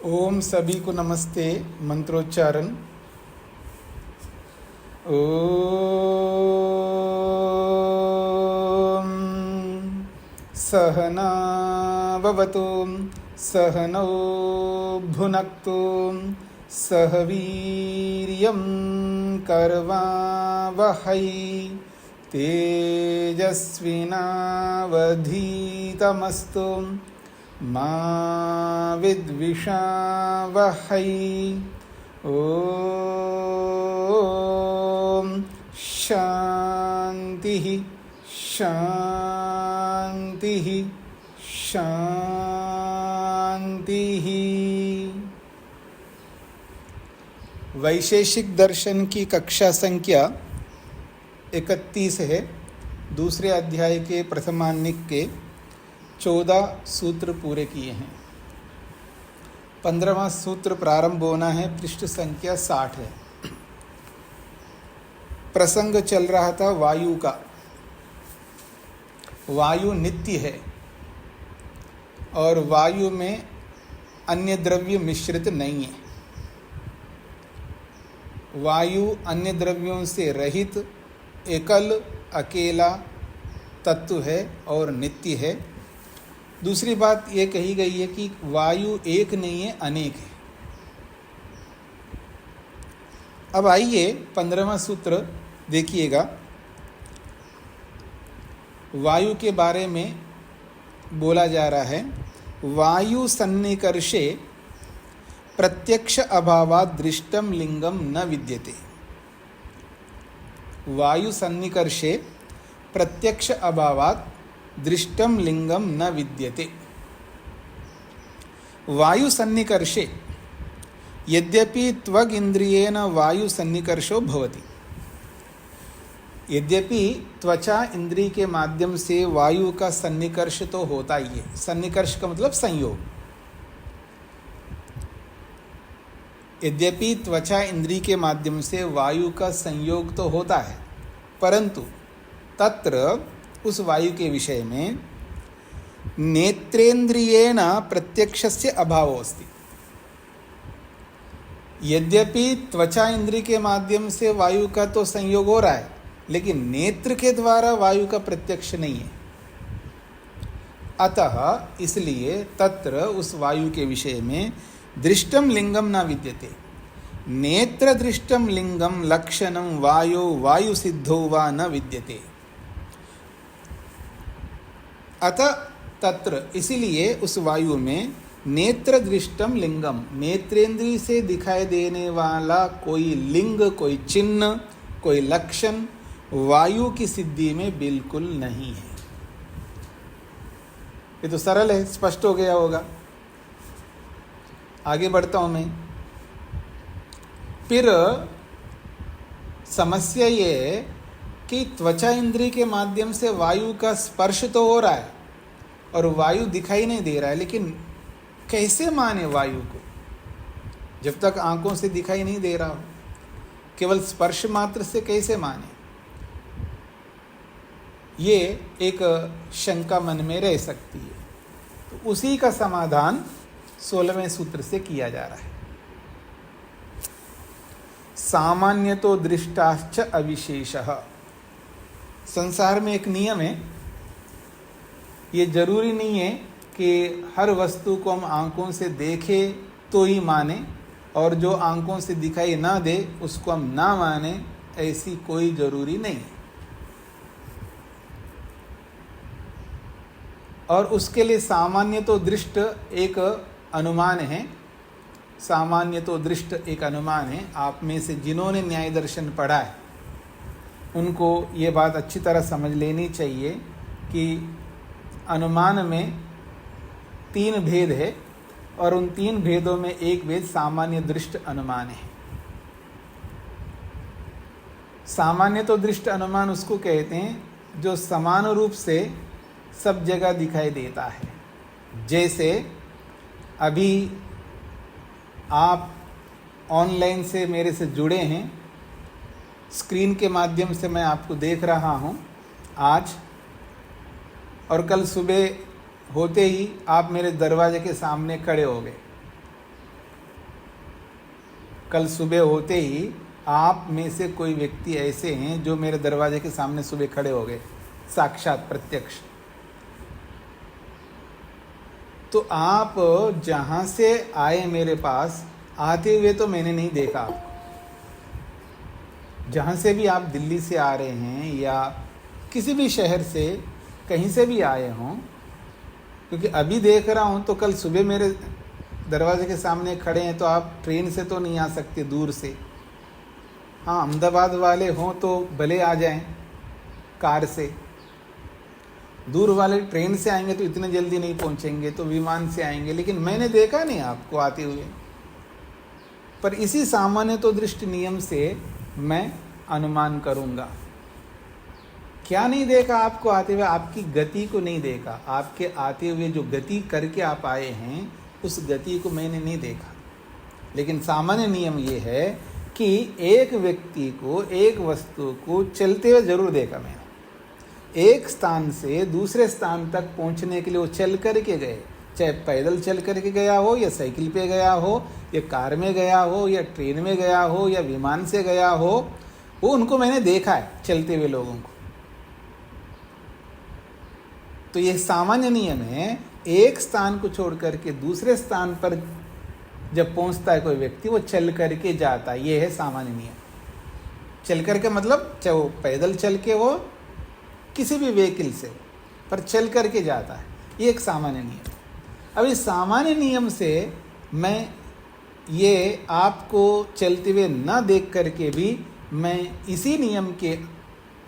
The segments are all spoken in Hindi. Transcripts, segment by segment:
ओम सभी को नमस्ते। मंत्रोच्चारण। ओम सहना भवतु सहनौ भुनक्तु सह वीर्यं कर्वावहै तेजस्विनावधीतमस्तु मा विद्विषावहै। ओम शांति शांति शांति। वैशेषिक दर्शन की कक्षा संख्या 31 है। दूसरे अध्याय के प्रथमान्निक के 14 सूत्र पूरे किए हैं। 15वां सूत्र प्रारंभ होना है। पृष्ठ संख्या 60 है। प्रसंग चल रहा था वायु का। वायु नित्य है और वायु में अन्य द्रव्य मिश्रित नहीं है। वायु अन्य द्रव्यों से रहित एकल अकेला तत्व है और नित्य है। दूसरी बात यह कही गई है कि वायु एक नहीं है, अनेक है। अब आइए 15वां सूत्र देखिएगा। वायु के बारे में बोला जा रहा है। वायु सन्निकर्षे प्रत्यक्ष अभावात् दृष्टम लिंगम न विद्यते। वायु सन्निकर्षे प्रत्यक्ष अभावात् दृष्टम लिंगम न विद्यते। वायु सन्निकर्षे यद्यपि त्वग इंद्रियेण वायु सन्निकर्षो भवति। यद्यपि त्वचा इंद्रिय के माध्यम से वायु का सन्निकर्ष तो होता ही है। सन्निकर्ष का मतलब संयोग। यद्यपि त्वचा इंद्रिय के माध्यम से वायु का संयोग तो होता है, परंतु तत्र उस वायु के विषय में नेत्रेन्द्रियेण प्रत्यक्षस्य अभावो अस्ति। यद्यपि त्वचा इंद्रिय के माध्यम से वायु का तो संयोग हो रहा है, लेकिन नेत्र के द्वारा वायु का प्रत्यक्ष नहीं है। अतः इसलिए तत्र उस वायु के विषय में दृष्टम लिंगम न विद्यते। नेत्र दृष्टम लिंगम लक्षणम वायो वायु सिद्धो वा न विद्यते। अतः तत्र इसलिए उस वायु में नेत्र दृष्टम लिंगम, नेत्रेंद्रिय से दिखाई देने वाला कोई लिंग, कोई चिन्ह, कोई लक्षण वायु की सिद्धि में बिल्कुल नहीं है। ये तो सरल है, स्पष्ट हो गया होगा। आगे बढ़ता हूं मैं। फिर समस्या ये है कि त्वचा इंद्रिय के माध्यम से वायु का स्पर्श तो हो रहा है और वायु दिखाई नहीं दे रहा है, लेकिन कैसे माने वायु को जब तक आंखों से दिखाई नहीं दे रहा हो? केवल स्पर्श मात्र से कैसे माने? ये एक शंका मन में रह सकती है। तो उसी का समाधान 16वें सूत्र से किया जा रहा है। सामान्य तो दृष्टाश्च अविशेषः। संसार में एक नियम है। ये जरूरी नहीं है कि हर वस्तु को हम आंखों से देखें तो ही माने, और जो आंखों से दिखाई ना दे उसको हम ना माने, ऐसी कोई जरूरी नहीं है। और उसके लिए सामान्य तो दृष्ट एक अनुमान है। सामान्य तो दृष्ट एक अनुमान है। आप में से जिन्होंने न्याय दर्शन पढ़ा है उनको ये बात अच्छी तरह समझ लेनी चाहिए कि अनुमान में 3 भेद है, और उन 3 भेदों में एक भेद सामान्य दृष्ट अनुमान है। सामान्य तो दृष्ट अनुमान उसको कहते हैं जो समान रूप से सब जगह दिखाई देता है। जैसे अभी आप ऑनलाइन से मेरे से जुड़े हैं, स्क्रीन के माध्यम से मैं आपको देख रहा हूं आज, और कल सुबह होते ही आप मेरे दरवाजे के सामने खड़े हो गए। कल सुबह होते ही आप में से कोई व्यक्ति ऐसे हैं जो मेरे दरवाजे के सामने सुबह खड़े हो गए, साक्षात प्रत्यक्ष। तो आप जहाँ से आए मेरे पास, आते हुए तो मैंने नहीं देखा आपको। जहाँ से भी आप दिल्ली से आ रहे हैं या किसी भी शहर से कहीं से भी आए हों, क्योंकि अभी देख रहा हूँ तो कल सुबह मेरे दरवाजे के सामने खड़े हैं, तो आप ट्रेन से तो नहीं आ सकते, दूर से। हाँ, अहमदाबाद वाले हों तो भले आ जाएं कार से, दूर वाले ट्रेन से आएंगे तो इतने जल्दी नहीं पहुंचेंगे, तो विमान से आएंगे। लेकिन मैंने देखा नहीं आपको आते हुए। पर इसी सामान्य तो दृष्टि नियम से मैं अनुमान करूंगा। क्या नहीं देखा आपको आते हुए? आपकी गति को नहीं देखा। आपके आते हुए जो गति करके आप आए हैं, उस गति को मैंने नहीं देखा। लेकिन सामान्य नियम ये है कि एक व्यक्ति को, एक वस्तु को चलते हुए जरूर देखा मैंने। एक स्थान से दूसरे स्थान तक पहुंचने के लिए वो चल करके गए, चाहे पैदल चल करके गया हो, या साइकिल पे गया हो, या कार में गया हो, या ट्रेन में गया हो, या विमान से गया हो, वो उनको मैंने देखा है, चलते हुए लोगों को। तो ये सामान्य नियम है, एक स्थान को छोड़ करके दूसरे स्थान पर जब पहुंचता है कोई व्यक्ति, वो चल करके जाता है। ये है सामान्य नियम। चल करके मतलब चाहे वो पैदल चल के हो, किसी भी व्हीकल से, पर चल करके जाता है। ये एक सामान्य नियम। अब इस सामान्य नियम से मैं ये आपको चलते हुए न देख करके भी, मैं इसी नियम के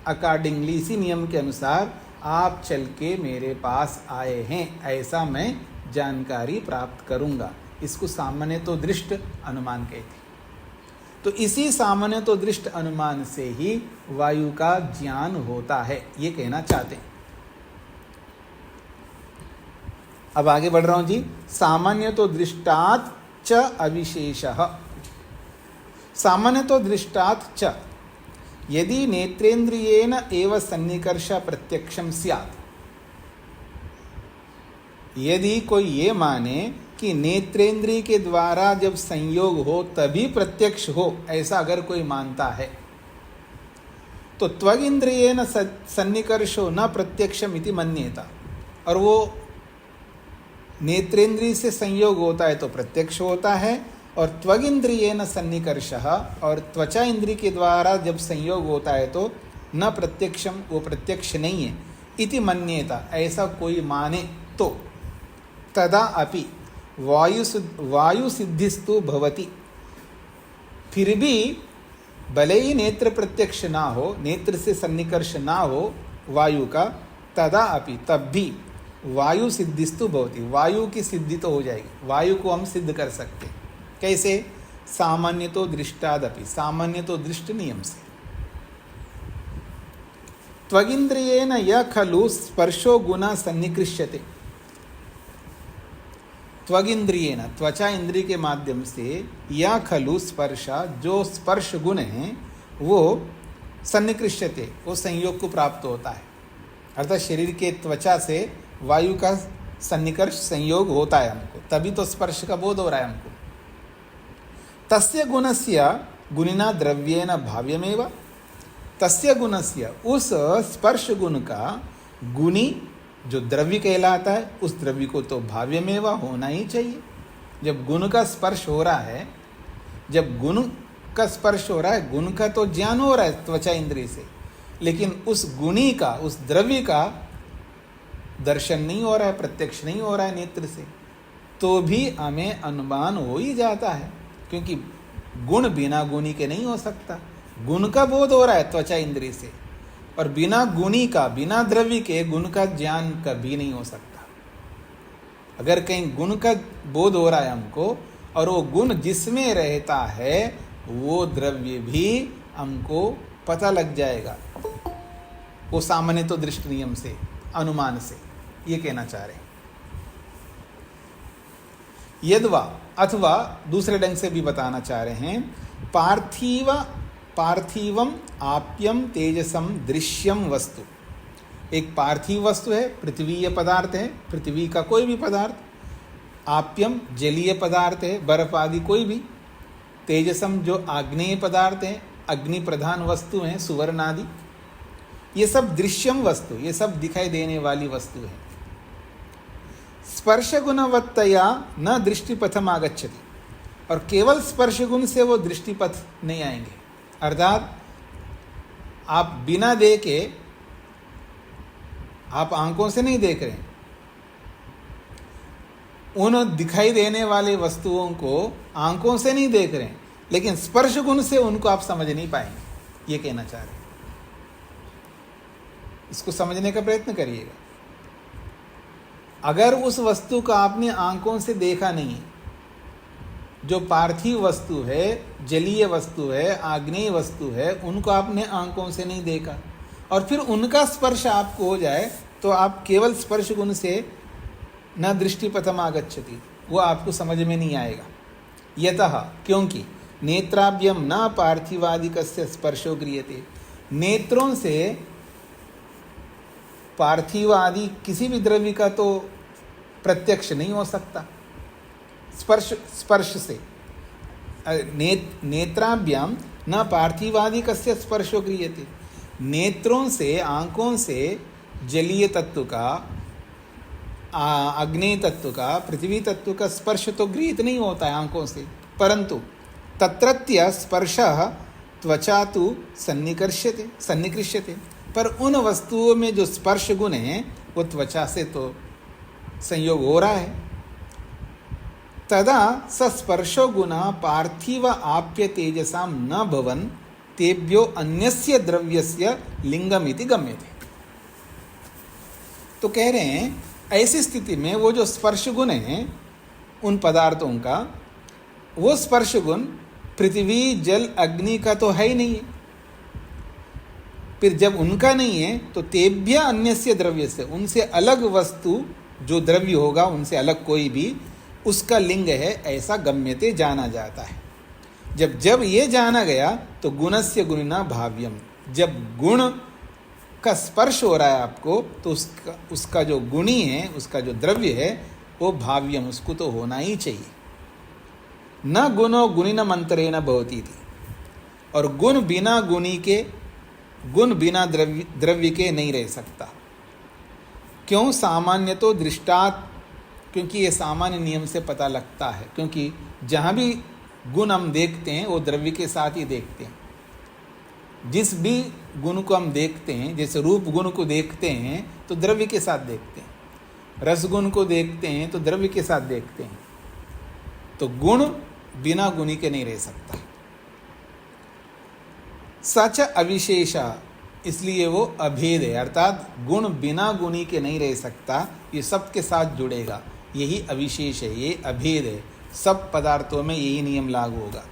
अकॉर्डिंगली, इसी नियम के अनुसार आप चल के मेरे पास आए हैं, ऐसा मैं जानकारी प्राप्त करूंगा। इसको सामान्य तो दृष्ट अनुमान कहते हैं। तो इसी सामान्य तो दृष्ट अनुमान से ही वायु का ज्ञान होता है, ये कहना चाहते हैं। अब आगे बढ़ रहा हूं जी। सामान्य तो दृष्टात् च अविशेषः। सामान्य तो दृष्टात् च यदि नेत्रेन्द्रियेण एव सन्निकर्ष प्रत्यक्षम स्यात्। यदि कोई ये माने कि नेत्रेंद्रिय के द्वारा जब संयोग हो तभी प्रत्यक्ष हो, ऐसा अगर कोई मानता है, तो त्वग इंद्रियेन सन्निकर्षो न प्रत्यक्षम इति मन्येता। और वो नेत्रेंद्रिय से संयोग होता है तो प्रत्यक्ष होता है, और त्वग इंद्रियेन सन्निकर्षः, और त्वचा इंद्रिय के द्वारा जब संयोग होता है तो न प्रत्यक्षम, वो प्रत्यक्ष नहीं है, इति मन्येता, ऐसा कोई माने तो तदा अपि वायु सिद्धिस्तु भवति। फिर भी भले ही नेत्र प्रत्यक्ष ना हो, नेत्र से सन्निकर्ष ना हो वायु का, तदा अपि, तब भी वायु सिद्धिस्तु भवति, वायु की सिद्धि तो हो जाएगी। वायु को हम सिद्ध कर सकते। कैसे? सामान्य तो दृष्टादपि, सामान्य तो दृष्ट नियम से। त्वगिंद्रियेन य खलु स्पर्शो गुण सन्निकृष्यते। त्वगिंद्रियेन, त्वचा इंद्रिय के माध्यम से, या खलु स्पर्श, जो स्पर्श गुण है वो सन्निकृष्यते, वो संयोग को प्राप्त होता है। अर्थात शरीर के त्वचा से वायु का सन्निकर्ष संयोग होता है हमको, तभी तो स्पर्श का बोध हो रहा है हमको। तस्य गुणस्य गुणिना द्रव्येन भाव्यमेव। तस्य गुणस्य, उस स्पर्श गुण का गुणी जो द्रव्य कहलाता है, उस द्रव्य को तो भाव्यमेव होना ही चाहिए। जब गुण का स्पर्श हो रहा है, जब गुण का स्पर्श हो रहा है, गुण का तो ज्ञान हो रहा है त्वचा इंद्रिय से, लेकिन उस गुणी का, उस द्रव्य का दर्शन नहीं हो रहा है, प्रत्यक्ष नहीं हो रहा है नेत्र से, तो भी हमें अनुमान हो ही जाता है, क्योंकि गुण बिना गुणी के नहीं हो सकता। गुण का बोध हो रहा है त्वचा इंद्रिय से, और बिना गुणी का, बिना द्रव्य के गुण का ज्ञान कभी नहीं हो सकता। अगर कहीं गुण का बोध हो रहा है हमको, और वो गुण जिसमें रहता है वो द्रव्य भी हमको पता लग जाएगा, वो सामान्य तो दृष्ट नियम से, अनुमान से, ये कहना चाह रहे हैं। यद्वा, अथवा दूसरे ढंग से भी बताना चाह रहे हैं, पार्थिवम आप्यम तेजसम दृश्यम वस्तु। एक पार्थिव वस्तु है, पृथ्वीय पदार्थ है, पृथ्वी का कोई भी पदार्थ। आप्यम जलीय पदार्थ है, बर्फ आदि कोई भी। तेजसम जो आग्नेय पदार्थ हैं, अग्नि प्रधान वस्तु हैं, सुवर्ण आदि, ये सब दृश्यम वस्तु, ये सब दिखाई देने वाली वस्तु है। स्पर्श गुणवत्तया न दृष्टिपथम आगच्छति, और केवल स्पर्श गुण से वो दृष्टिपथ नहीं आएंगे। अर्थात आप बिना देखे, आप आंखों से नहीं देख रहे, उन दिखाई देने वाले वस्तुओं को आंखों से नहीं देख रहे, लेकिन स्पर्श गुण से उनको आप समझ नहीं पाएंगे, ये कहना चाह रहे हैं। इसको समझने का प्रयत्न करिएगा। अगर उस वस्तु को आपने आंखों से देखा नहीं है, जो पार्थिव वस्तु है, जलीय वस्तु है, आग्नेय वस्तु है, उनको आपने आंखों से नहीं देखा और फिर उनका स्पर्श आपको हो जाए, तो आप केवल स्पर्श गुण से न दृष्टिपथम आगच्छति, वो आपको समझ में नहीं आएगा। यतः, क्योंकि नेत्राभ्यम न पार्थिवादिकस्य स्पर्शो क्रियते, नेत्रों से पार्थिव आदि किसी भी द्रव्य का तो प्रत्यक्ष नहीं हो सकता। स्पर्श से नेत्राभ्याम न पार्थिवादिकस्य स्पर्शो क्रियते, नेत्रों से, आंखों से जलीय तत्व का, अग्नि तत्व का, पृथ्वी तत्व का स्पर्श तो गृहीत नहीं होता है आंखों से, परंतु तत्रत्य स्पर्शः त्वचा तु सन्निकृष्यते, पर उन वस्तुओं में जो स्पर्श गुण है वो त्वचा से तो संयोग हो रहा है। तदा स स्पर्शो गुणः पार्थिव आप्य तेजसां न भवन् तेभ्यो अन्यस्य द्रव्यस्य लिंगमिति गम्यते। तो कह रहे हैं ऐसी स्थिति में वो जो स्पर्श गुण है उन पदार्थों का, वो स्पर्श गुण पृथ्वी, जल, अग्नि का तो है ही नहीं है। फिर जब उनका नहीं है तो तेभ्य अन्यस्य द्रव्य से, उनसे अलग वस्तु जो द्रव्य होगा, उनसे अलग कोई भी, उसका लिंग है, ऐसा गम्यते जाना जाता है। जब ये जाना गया तो गुणस्य गुणिना भाव्यम, जब गुण का स्पर्श हो रहा है आपको, तो उसका जो गुणी है, उसका जो द्रव्य है वो भाव्यम, उसको तो होना ही चाहिए। न गुणो गुणिनम अंतरेण भवति थी, और गुण बिना गुणी के, गुण बिना द्रव्य के नहीं रह सकता। क्यों? सामान्य तो दृष्टात, क्योंकि ये सामान्य नियम से पता लगता है, क्योंकि जहाँ भी गुण हम देखते हैं वो द्रव्य के साथ ही देखते हैं। जिस भी गुण को हम देखते हैं, जैसे रूप गुण को देखते हैं तो द्रव्य के साथ देखते हैं, रस गुण को देखते हैं तो द्रव्य के साथ देखते हैं। तो गुण बिना गुणी के नहीं रह सकता। सच अविशेषा, इसलिए वो अभेद है, अर्थात गुण बिना गुणी के नहीं रह सकता, ये सब के साथ जुड़ेगा, यही अविशेष है, ये अभेद है, सब पदार्थों में यही नियम लागू होगा।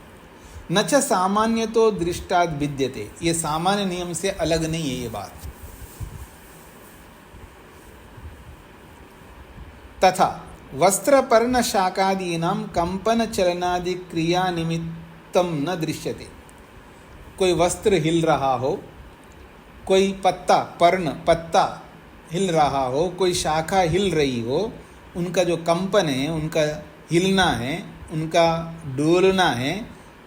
न च सामान्य तो दृष्टाद विद्यते, ये सामान्य नियम से अलग नहीं है ये बात। तथा वस्त्रपर्ण शाकादीनां कंपन चलनादि क्रिया निमित्तम न दृश्यते, कोई वस्त्र हिल रहा हो, कोई पत्ता, पर्ण पत्ता हिल रहा हो, कोई शाखा हिल रही हो, उनका जो कंपन है, उनका हिलना है, उनका डोलना है,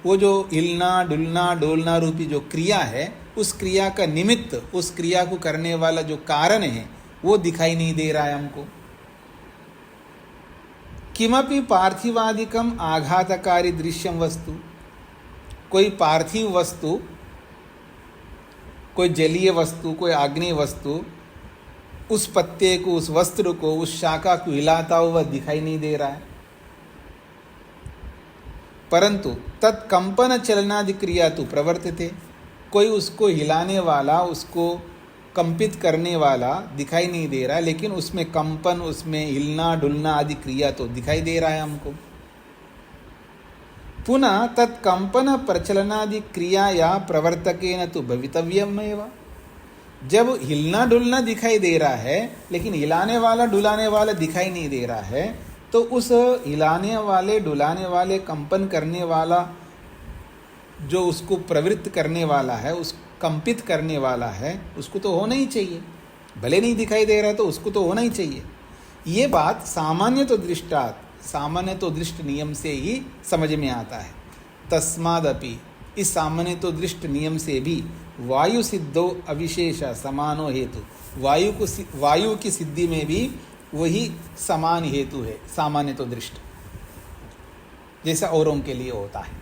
वो जो हिलना डुलना डोलना रूपी जो क्रिया है, उस क्रिया का निमित्त, उस क्रिया को करने वाला जो कारण है वो दिखाई नहीं दे रहा है हमको। किमपि पार्थिवादिकम आघातकारी दृश्यम वस्तु, कोई पार्थिव वस्तु, कोई जलीय वस्तु, कोई आग्नेय वस्तु उस पत्ते को, उस वस्त्र को, उस शाखा को हिलाता हुआ दिखाई नहीं दे रहा है, परंतु तत्कंपन चलनादि क्रिया तो प्रवर्तते, कोई उसको हिलाने वाला, उसको कंपित करने वाला दिखाई नहीं दे रहा है, लेकिन उसमें कंपन, उसमें हिलना डुलना आदि क्रिया तो दिखाई दे रहा है हमको। पुनः तत्कंपन प्रचलनादि क्रिया या प्रवर्तकेन तो भवितव्यमेव, जब हिलना डुलना दिखाई दे रहा है लेकिन हिलाने वाला डुलाने वाला दिखाई नहीं दे रहा है, तो उस हिलाने वाले डुलाने वाले कंपन करने वाला जो उसको प्रवृत्त करने वाला है, उस कंपित करने वाला है, उसको तो होना ही चाहिए, भले नहीं दिखाई दे रहा है तो उसको तो होना ही चाहिए। ये बात सामान्य तो दृष्टात, सामान्य तो दृष्ट नियम से ही समझ में आता है। तस्मादपि, इस सामान्य तो दृष्ट नियम से भी वायु सिद्धो अविशेष समानो हेतु, वायु की सिद्धि में भी वही समान हेतु है सामान्य तो दृष्ट, जैसा औरों के लिए होता है।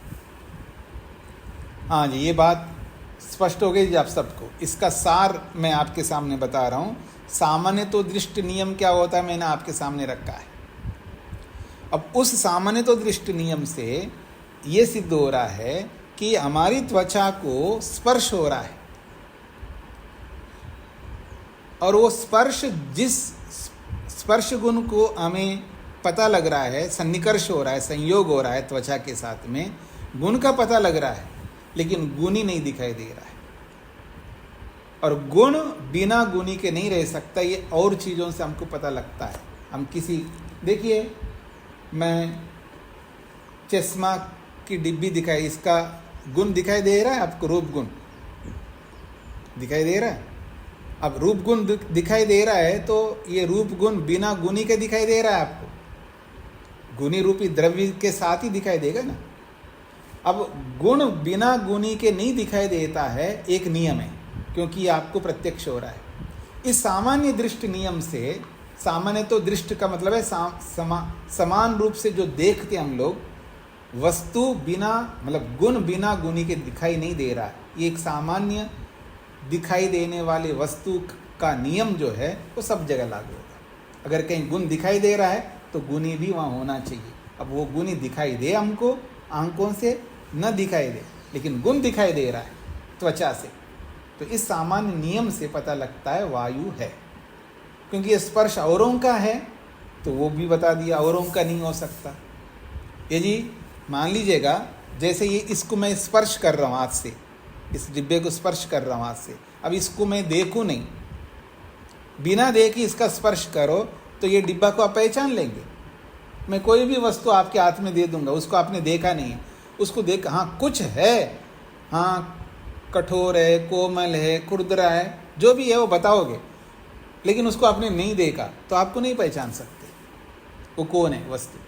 हाँ जी, ये बात स्पष्ट हो गई जी आप सबको। इसका सार मैं आपके सामने बता रहा हूँ। सामान्य तो दृष्ट नियम क्या होता है मैंने आपके सामने रखा है। अब उस सामान्य तो दृष्ट नियम से ये सिद्ध हो रहा है कि हमारी त्वचा को स्पर्श हो रहा है, और वो स्पर्श, जिस स्पर्श गुण को हमें पता लग रहा है, सन्निकर्ष हो रहा है, संयोग हो रहा है त्वचा के साथ में, गुण का पता लग रहा है, लेकिन गुण ही नहीं दिखाई दे रहा है। और गुण बिना गुणी के नहीं रह सकता, ये और चीज़ों से हमको पता लगता है। हम किसी, देखिए मैं चश्मा की डिब्बी दिखाई, इसका गुण दिखाई दे रहा है आपको, रूप गुण दिखाई दे रहा है। अब रूप गुण दिखाई दे रहा है तो ये रूप गुण बिना गुणी के दिखाई दे रहा है आपको, गुणी रूपी द्रव्य के साथ ही दिखाई देगा ना। अब गुण बिना गुणी के नहीं दिखाई देता है, एक नियम है, क्योंकि ये आपको प्रत्यक्ष हो रहा है। इस सामान्य दृष्ट नियम से, सामान्य तो दृष्ट का मतलब है समान रूप से जो देखते हम लोग, वस्तु बिना, मतलब गुण बिना गुणी के दिखाई नहीं दे रहा है। ये एक सामान्य दिखाई देने वाले वस्तु का नियम जो है वो सब जगह लागू होगा। अगर कहीं गुण दिखाई दे रहा है तो गुणी भी वहाँ होना चाहिए। अब वो गुणी दिखाई दे हमको आंखों से, न दिखाई दे, लेकिन गुण दिखाई दे रहा है त्वचा से, तो इस सामान्य नियम से पता लगता है वायु है। क्योंकि ये स्पर्श औरों का है तो वो भी बता दिया, औरों का नहीं हो सकता। ये जी मान लीजिएगा, जैसे ये इसको मैं स्पर्श कर रहा हूँ हाथ से, इस डिब्बे को स्पर्श कर रहा हूँ हाथ से, अब इसको मैं देखूँ नहीं, बिना देखे इसका स्पर्श करो तो ये डिब्बा को आप पहचान लेंगे। मैं कोई भी वस्तु आपके हाथ में दे दूंगा, उसको आपने देखा नहीं है, उसको देख, हाँ कुछ है, हाँ कठोर है, कोमल है, खुरदरा है, जो भी है वो बताओगे, लेकिन उसको आपने नहीं देखा तो आपको नहीं पहचान सकते वो कौन है वस्तु।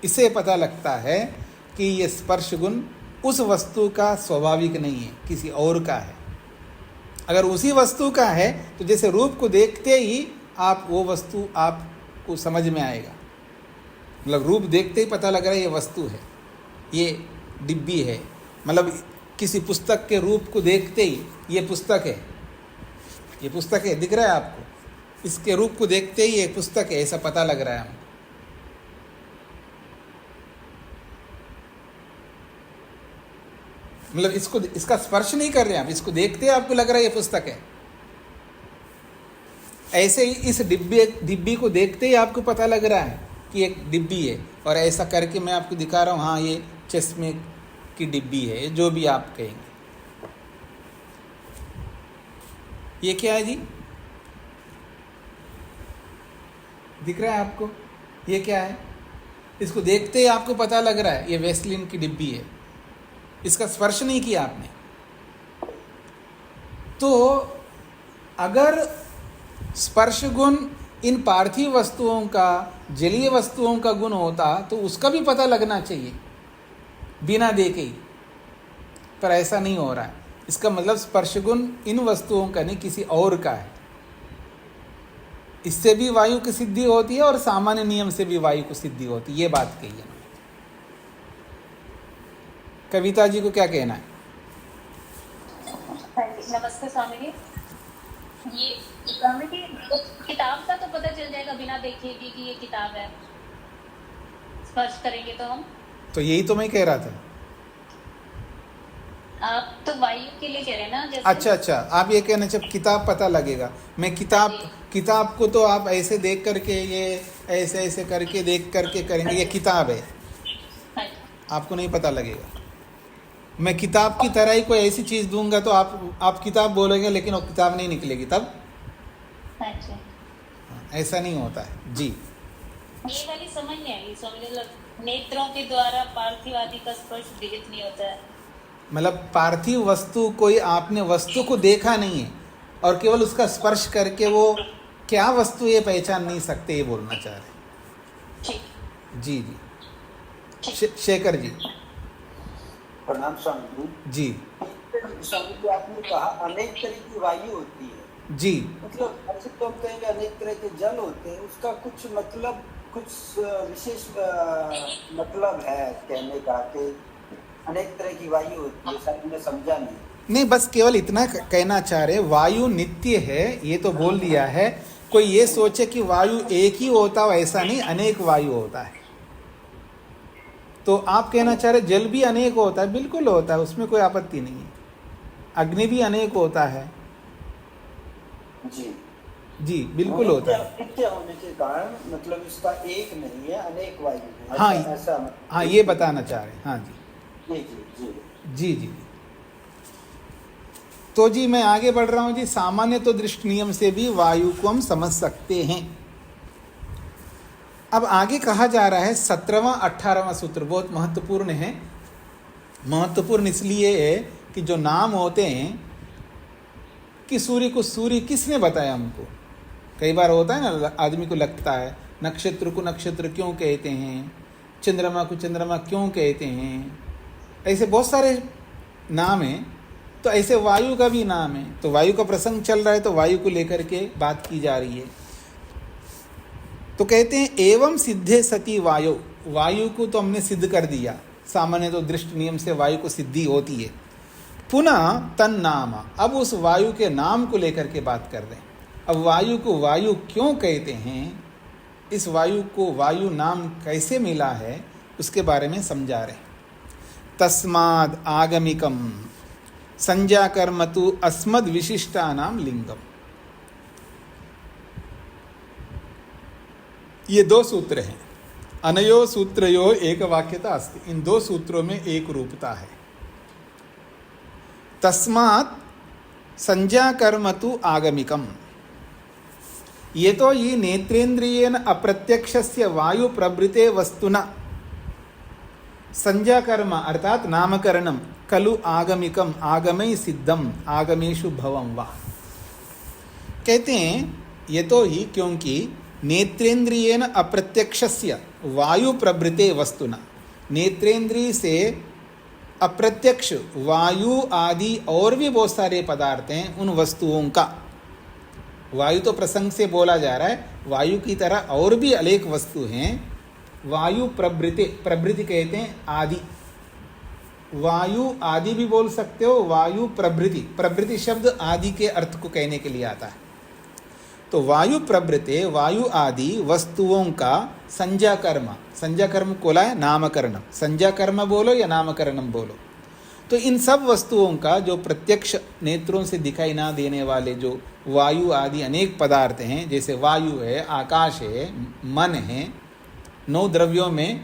इससे पता लगता है कि ये स्पर्श गुण उस वस्तु का स्वाभाविक नहीं है, किसी और का है। अगर उसी वस्तु का है तो जैसे रूप को देखते ही आप वो वस्तु आपको समझ में आएगा, मतलब रूप देखते ही पता लग रहा है ये वस्तु है, ये डिब्बी है। मतलब किसी पुस्तक के रूप को देखते ही ये पुस्तक है, ये पुस्तक है, दिख रहा है आपको, इसके रूप को देखते ही ये पुस्तक है, ऐसा पता लग रहा है हमको। मतलब इसको, इसका स्पर्श नहीं कर रहे हैं आप, इसको देखते ही आपको लग रहा है ये पुस्तक है। ऐसे ही इस डिब्बी को देखते ही आपको पता लग रहा है कि एक डिब्बी है, और ऐसा करके मैं आपको दिखा रहा हूँ, हाँ ये चश्मे की डिब्बी है, जो भी आप कहेंगे। ये क्या है जी, दिख रहा है आपको, ये क्या है? इसको देखते ही आपको पता लग रहा है ये वैसलीन की डिब्बी है, इसका स्पर्श नहीं किया आपने। तो अगर स्पर्श गुण इन पार्थिव वस्तुओं का, जलीय वस्तुओं का गुण होता तो उसका भी पता लगना चाहिए बिना देखे ही, पर ऐसा नहीं हो रहा है। इसका मतलब स्पर्श गुण इन वस्तुओं का नहीं, किसी और का है। इससे भी वायु की सिद्धि होती है और सामान्य नियम से भी वायु की सिद्धि होती है, ये बात कही है। कविता जी को क्या कहना है? नमस्ते स्वामी जी। ये स्वामी जी, किताब का तो पता चल जाएगा बिना देखे भी कि ये किताब है, स्पर्श करेंगे तो हम। तो यही तो मैं कह रहा था। आप तो वायु के लिए कह रहे हैं ना, जैसे। अच्छा, आप ये कहना जब किताब पता लगेगा, मैं किताब को तो आप ऐसे देख करके, ये ऐसे करके देख करके करेंगे, ये किताब है, आपको नहीं पता लगेगा। मैं किताब की तरह ही कोई ऐसी चीज़ दूंगा तो आप किताब बोलोगे, लेकिन वो किताब नहीं निकलेगी तब। अच्छा, ऐसा नहीं होता है जी। ये वाली समझ नहीं आई स्वामी जी, नेत्रों के द्वारा पार्थिव आदि का स्पर्श विदित नहीं होता है। मतलब पार्थिव वस्तु, कोई आपने वस्तु को देखा नहीं है और केवल उसका स्पर्श करके वो क्या वस्तु ये पहचान नहीं सकते, ये बोलना चाह रहे हैं। ठीक जी। शेखर जी। प्रणाम स्वामी जी स्वामी जी, आपने कहा अनेक तरह की वायु होती है। जी। मतलब ऐसे तो हम कहेंगे अनेक तरह के जल होते हैं, उसका कुछ मतलब कुछ विशेष मतलब है कहने का कि अनेक तरह की वायु होती है, शायद मैं समझा नहीं। बस केवल इतना कहना चाह रहे, वायु नित्य है ये तो बोल दिया है। कोई ये सोचे कि वायु एक ही होता हो, ऐसा नहीं, अनेक वायु होता है। तो आप कहना चाह रहे जल भी अनेक होता है, बिल्कुल होता है, उसमें कोई आपत्ति नहीं है। अग्नि भी अनेक होता है जी जी, बिल्कुल होता है। नित्य होने के कारण मतलब इसका एक नहीं है, अनेक वायु है। हाँ ऐसा हाँ, ये बताना चाह रहे हैं। हाँ जी जी जी जी जी जी। तो जी मैं आगे बढ़ रहा हूं जी। सामान्य तो दृष्टि नियम से भी वायु को हम समझ सकते हैं। अब आगे कहा जा रहा है 17वां 18वां सूत्र बहुत महत्वपूर्ण है। महत्वपूर्ण इसलिए है कि जो नाम होते हैं कि सूर्य को सूर्य किसने बताया हमको। कई बार होता है ना, आदमी को लगता है नक्षत्र को नक्षत्र क्यों कहते हैं, चंद्रमा को चंद्रमा क्यों कहते हैं, ऐसे बहुत सारे नाम हैं। तो ऐसे वायु का भी नाम है। तो वायु का प्रसंग चल रहा है तो वायु को लेकर के बात की जा रही है। तो कहते हैं एवं सिद्धे सती वायु, वायु को तो हमने सिद्ध कर दिया। सामान्य तो दृष्टि नियम से वायु को सिद्धि होती है। पुनः तन नाम, अब उस वायु के नाम को लेकर के बात कर रहे हैं। अब वायु को वायु क्यों कहते हैं, इस वायु को वायु नाम कैसे मिला है, उसके बारे में समझा रहे हैं। तस्माद् आगमिकम संज्ञा कर्म तु अस्मद् विशिष्टानाम लिंगम। ये दो सूत्र हैं। अनयो सूत्रयो एक वाक्यता अस्ति। इन दो सूत्रों में एक रूपता है। तस्मात् संज्ञा कर्म तु आगमिकम, ये तो ये नेत्रेन्द्रियेण अप्रत्यक्षस्य वायु प्रवृते वस्तुना संज्ञा कर्म अर्थात नामकरणम खलु आगमिकम आगमै सिद्धम आगमेषु भवम वा। कहते हैं ये तो ही क्योंकि नेत्रेन्द्रियेण अप्रत्यक्षस्य वायु प्रवृते वस्तुना, नेत्रेंद्रिय से अप्रत्यक्ष वायु आदि और भी बहुत सारे पदार्थ हैं, उन वस्तुओं का। वायु तो प्रसंग से बोला जा रहा है, वायु की तरह और भी अनेक वस्तु हैं। वायु प्रवृत्ति, प्रवृत्ति कहते हैं आदि, वायु आदि भी बोल सकते हो। वायु प्रवृत्ति, प्रवृत्ति शब्द आदि के अर्थ को कहने के लिए आता है। तो वायु प्रवृत्ति, वायु आदि वस्तुओं का संज्ञा कर्म, संज्ञा कर्म कोला है नामकरणम, संज्ञा कर्म बोलो या नामकरणम बोलो। तो इन सब वस्तुओं का जो प्रत्यक्ष नेत्रों से दिखाई ना देने वाले जो वायु आदि अनेक पदार्थ हैं, जैसे वायु है, आकाश है, मन है, 9 द्रव्यों में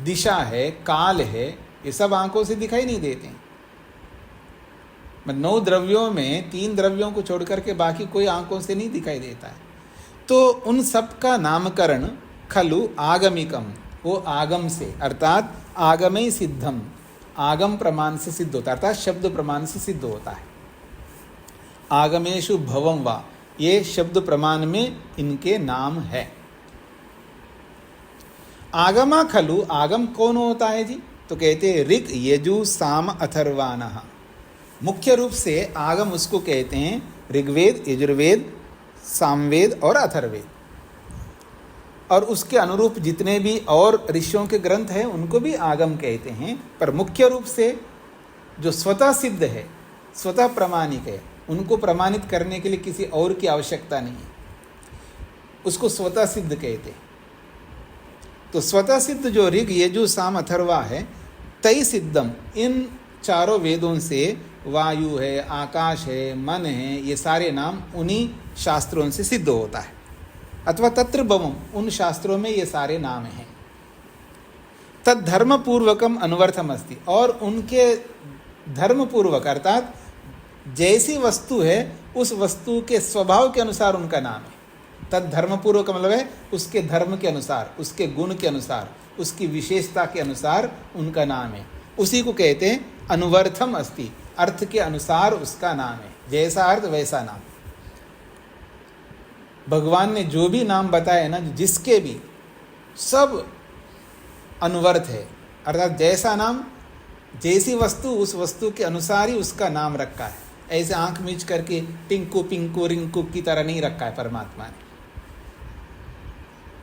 दिशा है, काल है, ये सब आंखों से दिखाई नहीं देते हैं। 9 द्रव्यों में 3 द्रव्यों को छोड़ करके बाकी कोई आंखों से नहीं दिखाई देता है। तो उन सब का नामकरण खलु आगमिकम, वो आगम से अर्थात आगमे सिद्धम, आगम प्रमाण से सिद्ध होता है, अर्थात शब्द प्रमाण से सिद्ध होता है। आगमेषु भवम वा, ये शब्द प्रमाण में इनके नाम है। आगमा खलु, आगम कौन होता है जी? तो कहते हैं ऋग यजु साम अथर्वाणः। मुख्य रूप से आगम उसको कहते हैं ऋग्वेद, यजुर्वेद, सामवेद और अथर्वेद, और उसके अनुरूप जितने भी और ऋषियों के ग्रंथ हैं उनको भी आगम कहते हैं। पर मुख्य रूप से जो स्वतः सिद्ध है, स्वतः प्रमाणिक है, उनको प्रमाणित करने के लिए किसी और की आवश्यकता नहीं है, उसको स्वतः सिद्ध कहते हैं। तो स्वतः सिद्ध जो ऋग यजु साम अथर्वा है, तय सिद्धम, इन चारों वेदों से वायु है, आकाश है, मन है, ये सारे नाम उन्हीं शास्त्रों से सिद्ध होता है। अथवा तत्र भवम, उन शास्त्रों में ये सारे नाम हैं। तद धर्म पूर्वकम अनुवर्थम अस्ति, और उनके धर्म पूर्वक अर्थात जैसी वस्तु है उस वस्तु के स्वभाव के अनुसार उनका नाम है। तद धर्म पूर्वक मतलब है उसके धर्म के अनुसार, उसके गुण के अनुसार, उसकी विशेषता के अनुसार उनका नाम है। उसी को कहते हैं अनुवर्थम अस्ति, अर्थ के अनुसार उसका नाम है, जैसा अर्थ वैसा नाम। भगवान ने जो भी नाम बताए ना, जिसके भी, सब अनुवर्थ है, अर्थात जैसा नाम जैसी वस्तु उस वस्तु के अनुसार ही उसका नाम रखा है। ऐसे आंख मीच करके टिंकू पिंकू रिंकू की तरह नहीं रखा है परमात्मा ने।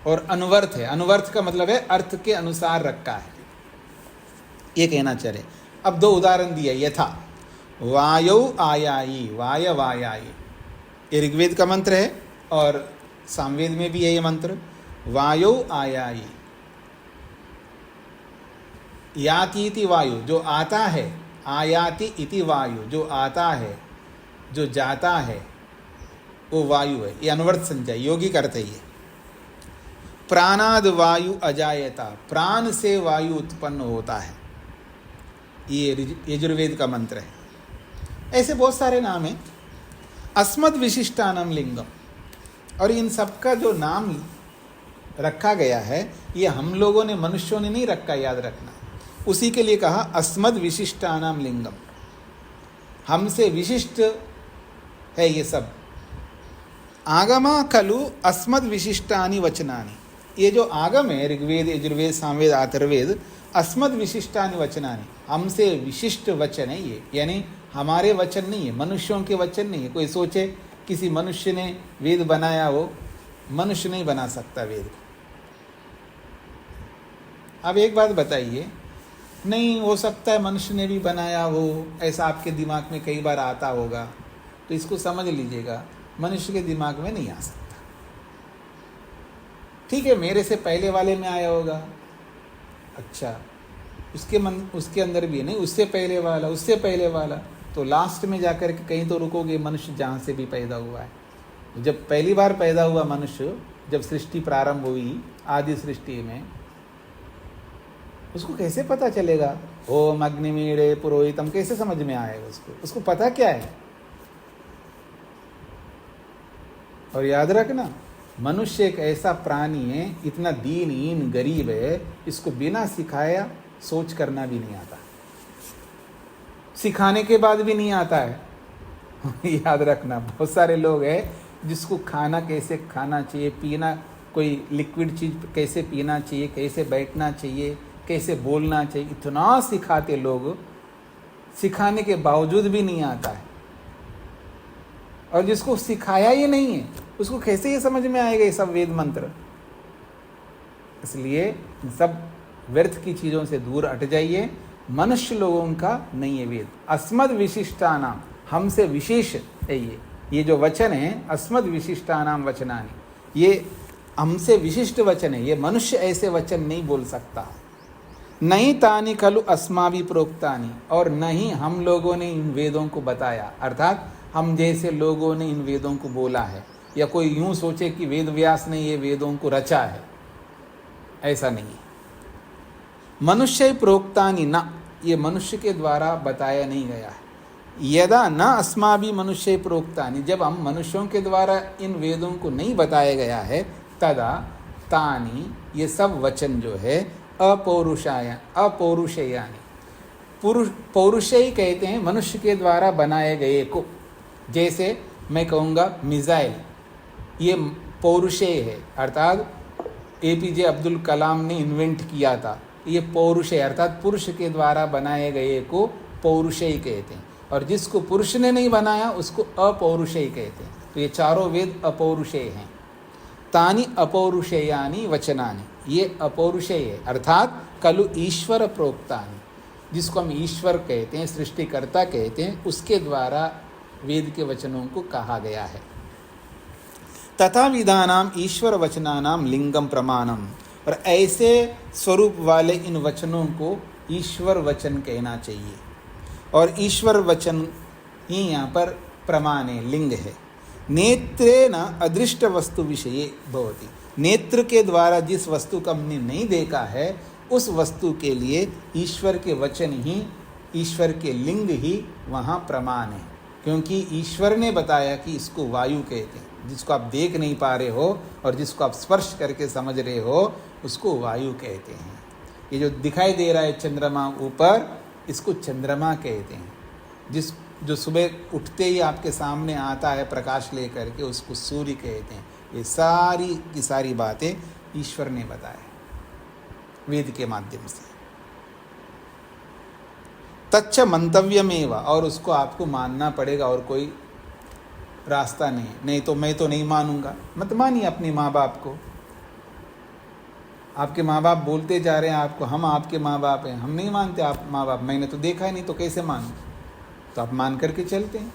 और अनुवर्थ है, अनुवर्थ का मतलब है अर्थ के अनुसार रखा है, ये कहना चाह रहे। अब दो उदाहरण दिए। यथा वायौ आयायी, वाय वायायी, ये ऋग्वेद का मंत्र है और सामवेद में भी है ये मंत्र। वायौ आयायी, याति इति वायु, जो आता है, आयाति इति वायु, जो आता है, जो जाता है, वो वायु है। ये अनुवर्त संजय योगी करते ही है। प्राणाद वायु अजायता, प्राण से वायु उत्पन्न होता है, ये यजुर्वेद का मंत्र है। ऐसे बहुत सारे नाम हैं। अस्मद विशिष्टानम लिंगम, और इन सबका जो नाम रखा गया है ये हम लोगों ने, मनुष्यों ने नहीं रखा, याद रखना। उसी के लिए कहा अस्मद विशिष्टानाम लिंगम, हमसे विशिष्ट है ये सब। आगमा खलु अस्मद विशिष्टानि वचनानि, ये जो आगम है ऋग्वेद यजुर्वेद सामवेद अथर्ववेद, अस्मद विशिष्टानि वचनानि, हमसे विशिष्ट वचन है ये, यानी हमारे वचन नहीं है, मनुष्यों के वचन नहीं है। कोई सोचे किसी मनुष्य ने वेद बनाया हो, मनुष्य नहीं बना सकता वेद को। अब एक बात बताइए, नहीं हो सकता है मनुष्य ने भी बनाया हो, ऐसा आपके दिमाग में कई बार आता होगा, तो इसको समझ लीजिएगा, मनुष्य के दिमाग में नहीं आ सकता। ठीक है, मेरे से पहले वाले में आया होगा, अच्छा उसके अंदर भी नहीं, उससे पहले वाला, उससे पहले वाला, तो लास्ट में जाकर के कहीं तो रुकोगे, मनुष्य जहाँ से भी पैदा हुआ है। जब पहली बार पैदा हुआ मनुष्य, जब सृष्टि प्रारंभ हुई आदि सृष्टि में, उसको कैसे पता चलेगा ओम अग्निमीड़े पुरोहितम, कैसे समझ में आएगा उसको पता क्या है। और याद रखना, मनुष्य एक ऐसा प्राणी है, इतना दीनहीन गरीब है, इसको बिना सिखाया सोच करना भी नहीं आता, सिखाने के बाद भी नहीं आता है। याद रखना, बहुत सारे लोग हैं जिसको खाना कैसे खाना चाहिए, पीना, कोई लिक्विड चीज़ कैसे पीना चाहिए, कैसे बैठना चाहिए, कैसे बोलना चाहिए, इतना सिखाते लोग, सिखाने के बावजूद भी नहीं आता है। और जिसको सिखाया ही नहीं है उसको कैसे ये समझ में आएगा ये सब वेद मंत्र। इसलिए इन सब व्यर्थ की चीज़ों से दूर हट जाइए, मनुष्य लोगों का नहीं है वेद। अस्मद विशिष्टानाम, हमसे विशेष है ये जो वचन है, अस्मद विशिष्टानाम वचनानि, ये हमसे विशिष्ट वचन है, ये मनुष्य ऐसे वचन नहीं बोल सकता। नहीं तानि खलु अस्माभि प्रोक्तानि, और नहीं हम लोगों ने इन वेदों को बताया, अर्थात हम जैसे लोगों ने इन वेदों को बोला है, या कोई यूं सोचे कि वेद व्यास ने ये वेदों को रचा है, ऐसा नहीं है। मनुष्य प्रोक्तानि न, ये मनुष्य के द्वारा बताया नहीं गया है। यदा न अस्माभि मनुष्य प्रोक्तानि, जब हम मनुष्यों के द्वारा इन वेदों को नहीं बताया गया है, तदा तानि, ये सब वचन जो है अपौरुषेयानि, पौरुषेय कहते हैं मनुष्य के द्वारा बनाए गए को। जैसे मैं कहूँगा मिसाइल, ये पौरुषेय है, अर्थात APJ अब्दुल कलाम ने इन्वेंट किया था, ये पौरुषेय अर्थात पुरुष के द्वारा बनाए गए को पौरुषेय कहते हैं। और जिसको पुरुष ने नहीं बनाया उसको अपौरुषेय कहते हैं। तो ये चारों वेद अपौरुषेय हैं। तानि अपौरुषेयानि वचनानि, ये अपौरुषेय है, अर्थात खलु ईश्वर प्रोक्तानि, जिसको हम ईश्वर कहते हैं, सृष्टिकर्ता कहते हैं, उसके द्वारा वेद के वचनों को कहा गया है। तथा विधानाम ईश्वर वचनानाम लिंगम प्रमाणम, और ऐसे स्वरूप वाले इन वचनों को ईश्वर वचन कहना चाहिए। और ईश्वर वचन ही यहाँ पर प्रमाण है, लिंग है। नेत्रेण अदृष्ट वस्तु विषये भवति, नेत्र के द्वारा जिस वस्तु को हमने नहीं देखा है उस वस्तु के लिए ईश्वर के वचन ही, ईश्वर के लिंग ही वहाँ प्रमाण है। क्योंकि ईश्वर ने बताया कि इसको वायु कहते हैं, जिसको आप देख नहीं पा रहे हो और जिसको आप स्पर्श करके समझ रहे हो उसको वायु कहते हैं। ये जो दिखाई दे रहा है चंद्रमा ऊपर, इसको चंद्रमा कहते हैं। जो सुबह उठते ही आपके सामने आता है प्रकाश लेकर के, उसको सूर्य कहते हैं। ये सारी की सारी बातें ईश्वर ने बताया वेद के माध्यम से। तच्च मंतव्यमेव, और उसको आपको मानना पड़ेगा, और कोई रास्ता नहीं। नहीं तो मैं तो नहीं मानूंगा। मत मानिए अपने माँ बाप को। आपके माँ बाप बोलते जा रहे हैं आपको, हम आपके माँ बाप हैं, हम नहीं मानते आप माँ बाप, मैंने तो देखा ही नहीं, तो कैसे मानूं? तो आप मान करके चलते हैं।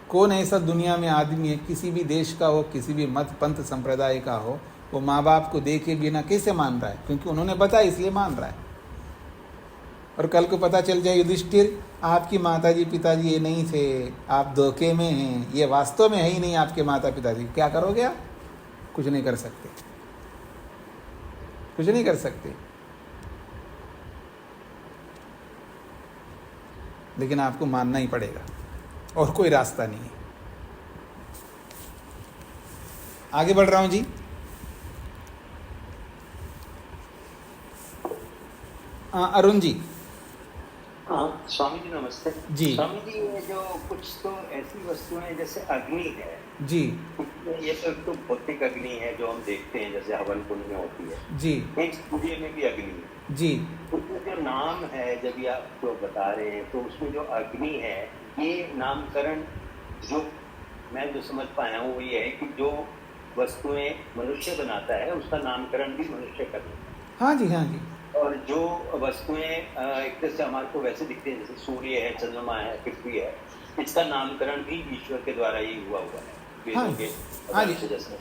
कौन ऐसा दुनिया में आदमी है, किसी भी देश का हो, किसी भी मत पंथ संप्रदाय का हो, वो माँ बाप को देखे बिना कैसे मान रहा है? क्योंकि उन्होंने बताया इसलिए मान रहा है। और कल को पता चल जाए युधिष्ठिर आपकी माताजी पिताजी ये नहीं थे, आप धोखे में हैं, ये वास्तव में है ही नहीं आपके माता पिताजी, क्या करोगे आप? कुछ नहीं कर सकते, कुछ नहीं कर सकते। लेकिन आपको मानना ही पड़ेगा, और कोई रास्ता नहीं है। आगे बढ़ रहा हूं जी। अरुण जी। हाँ स्वामी जी नमस्ते जी। स्वामी जी, ये जो कुछ तो ऐसी वस्तुएं जैसे अग्नि है जी। ये तो भौतिक अग्नि है जो हम देखते हैं, जैसे हवन कुंड में होती है जी। एक सूर्य में भी अग्नि है जी। उसमें जो नाम है, जब ये आप तो बता रहे हैं, तो उसमें जो अग्नि है, ये नामकरण जो मैं जो समझ पाया हूँ वो ये है कि जो वस्तुएं मनुष्य बनाता है उसका नामकरण भी मनुष्य करता है। हाँ जी, हाँ जी। और जो वस्तुएं एक तरह से हमारे को वैसे दिखते हैं, जैसे सूर्य है, चंद्रमा है, पृथ्वी है, इसका नामकरण भी ईश्वर के द्वारा ही हुआ है। हाँ वेदों के हाँ जी। जैसे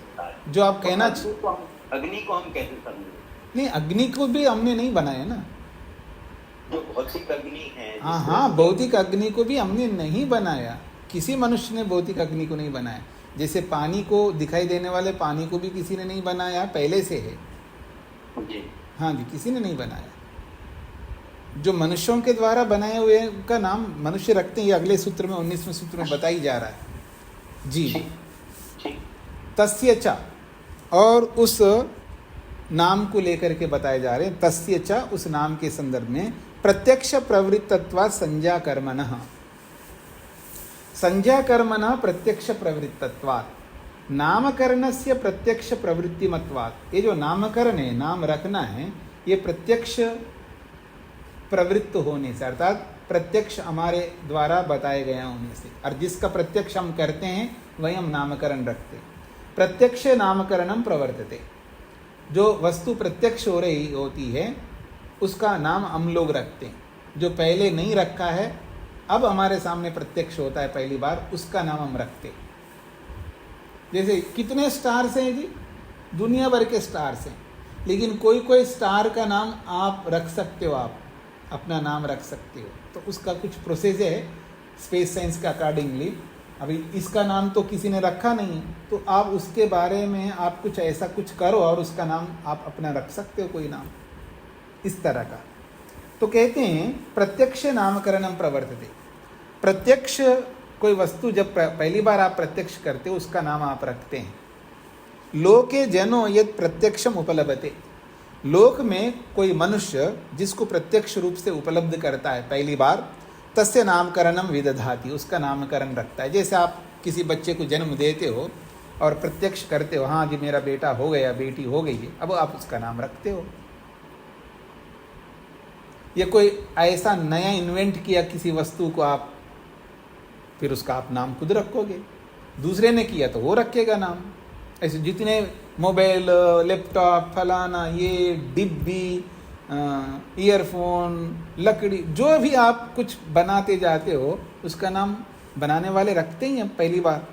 जो आप कहना अग्नि को हम कैसे समझें? नहीं, अग्नि को भी हमने नहीं बनाया ना। जो भौतिक अग्नि है, हाँ हाँ, भौतिक अग्नि को भी हमने नहीं बनाया, किसी मनुष्य ने भौतिक अग्नि को नहीं बनाया। जैसे पानी को, दिखाई देने वाले पानी को भी किसी ने नहीं बनाया, पहले से है जी। हाँ जी, किसी ने नहीं बनाया। जो मनुष्यों के द्वारा बनाए हुए का नाम मनुष्य रखते हैं, ये अगले सूत्र में 19वें सूत्र में बताई जा रहा है जी। तस्य च, और उस नाम को लेकर के बताए जा रहे हैं। तस्य च, उस नाम के संदर्भ में प्रत्यक्ष प्रवृत्तत्वा संज्ञा कर्मणः, संज्ञा कर्मणः प्रत्यक्ष प्रवृत्तत्वात्, नामकरणस्य प्रत्यक्ष प्रवृत्तिमत्वात्। ये जो नामकरण है, नाम रखना है, ये प्रत्यक्ष प्रवृत्त होने से, अर्थात प्रत्यक्ष हमारे द्वारा बताए गए होने से, और जिसका प्रत्यक्ष हम करते हैं वही हम नामकरण रखते हैं। प्रत्यक्ष नामकरणम प्रवर्तते, जो वस्तु प्रत्यक्ष हो रही होती है उसका नाम हम लोग रखते हैं। जो पहले नहीं रखा है, अब हमारे सामने प्रत्यक्ष होता है पहली बार, उसका नाम हम रखते हैं। जैसे कितने स्टार्स हैं जी, दुनिया भर के स्टार्स हैं, लेकिन कोई कोई स्टार का नाम आप रख सकते हो, आप अपना नाम रख सकते हो। तो उसका कुछ प्रोसेस है स्पेस साइंस के अकॉर्डिंगली। अभी इसका नाम तो किसी ने रखा नहीं है, तो आप उसके बारे में आप कुछ ऐसा कुछ करो और उसका नाम आप अपना रख सकते हो, कोई नाम इस तरह का। तो कहते हैं प्रत्यक्ष नामकरणम प्रवर्तते। प्रत्यक्ष कोई वस्तु जब पहली बार आप प्रत्यक्ष करते हो, उसका नाम आप रखते हैं। लोके जनो यद प्रत्यक्षम उपलभते, लोक में कोई मनुष्य जिसको प्रत्यक्ष रूप से उपलब्ध करता है पहली बार, तस्य नामकरणम विदधाति, उसका नामकरण रखता है। जैसे आप किसी बच्चे को जन्म देते हो और प्रत्यक्ष करते हो, हाँ जी मेरा बेटा हो गया, बेटी हो गई है, अब आप उसका नाम रखते हो। ये कोई ऐसा नया इन्वेंट किया किसी वस्तु को, आप फिर उसका आप नाम खुद रखोगे। दूसरे ने किया तो वो रखेगा नाम। ऐसे जितने मोबाइल, लैपटॉप, फलाना, ये डिब्बी, ईयरफोन, लकड़ी, जो भी आप कुछ बनाते जाते हो उसका नाम बनाने वाले रखते ही हैं पहली बार।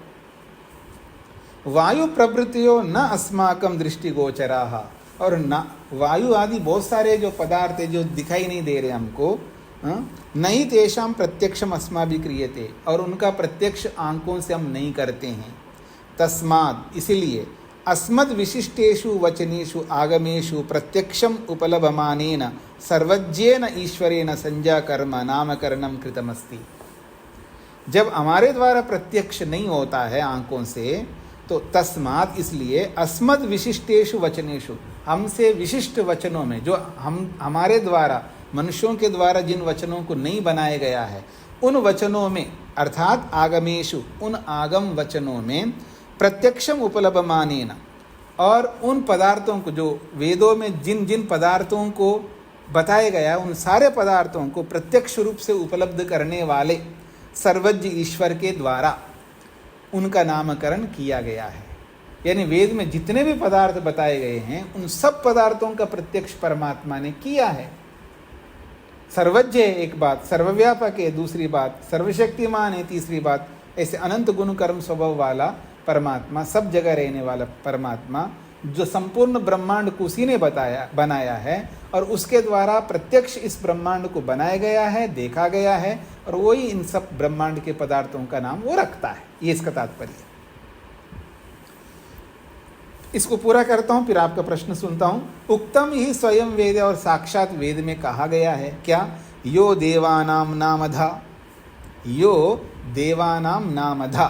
वायु प्रवृत्तियों न अस्माकं दृष्टिगोचराः, और न वायु आदि बहुत सारे जो पदार्थ है जो दिखाई नहीं दे रहे हमको, नहीं तेषां प्रत्यक्षम अस्माभिः क्रियते, और उनका प्रत्यक्ष आंखों से हम नहीं करते हैं। तस्मात्, इसलिए अस्मद् विशिष्टेषु वचनेषु आगमेषु प्रत्यक्षम उपलभमानेन सर्वज्ञेन ईश्वरेण संज्ञा कर्म नामकरणम कृतमस्ति। जब हमारे द्वारा प्रत्यक्ष नहीं होता है आंखों से, तो तस्मात्, इसलिए अस्मद् विशिष्टेषु वचनेषु, हमसे विशिष्ट वचनों में, जो हमारे द्वारा, मनुष्यों के द्वारा जिन वचनों को नहीं बनाया गया है, उन वचनों में, अर्थात आगमेषु, उन आगम वचनों में प्रत्यक्षम उपलभमानेन, और उन पदार्थों को, जो वेदों में जिन जिन पदार्थों को बताया गया उन सारे पदार्थों को प्रत्यक्ष रूप से उपलब्ध करने वाले सर्वज्ञ ईश्वर के द्वारा उनका नामकरण किया गया है। यानी वेद में जितने भी पदार्थ बताए गए हैं उन सब पदार्थों का प्रत्यक्ष परमात्मा ने किया है। सर्वज्ञ है एक बात, सर्वव्यापक है दूसरी बात, सर्वशक्तिमान है तीसरी बात। ऐसे अनंत गुण कर्म स्वभाव वाला परमात्मा, सब जगह रहने वाला परमात्मा, जो संपूर्ण ब्रह्मांड को उसी ने बनाया है और उसके द्वारा प्रत्यक्ष इस ब्रह्मांड को बनाया गया है, देखा गया है, और वही इन सब ब्रह्मांड के पदार्थों का नाम वो रखता है। ये इसका तात्पर्य। इसको पूरा करता हूं, फिर आपका प्रश्न सुनता हूं। उक्तम ही स्वयं वेद, और साक्षात वेद में कहा गया है क्या? यो देवानाम नामधा, यो देवानाम नामधा।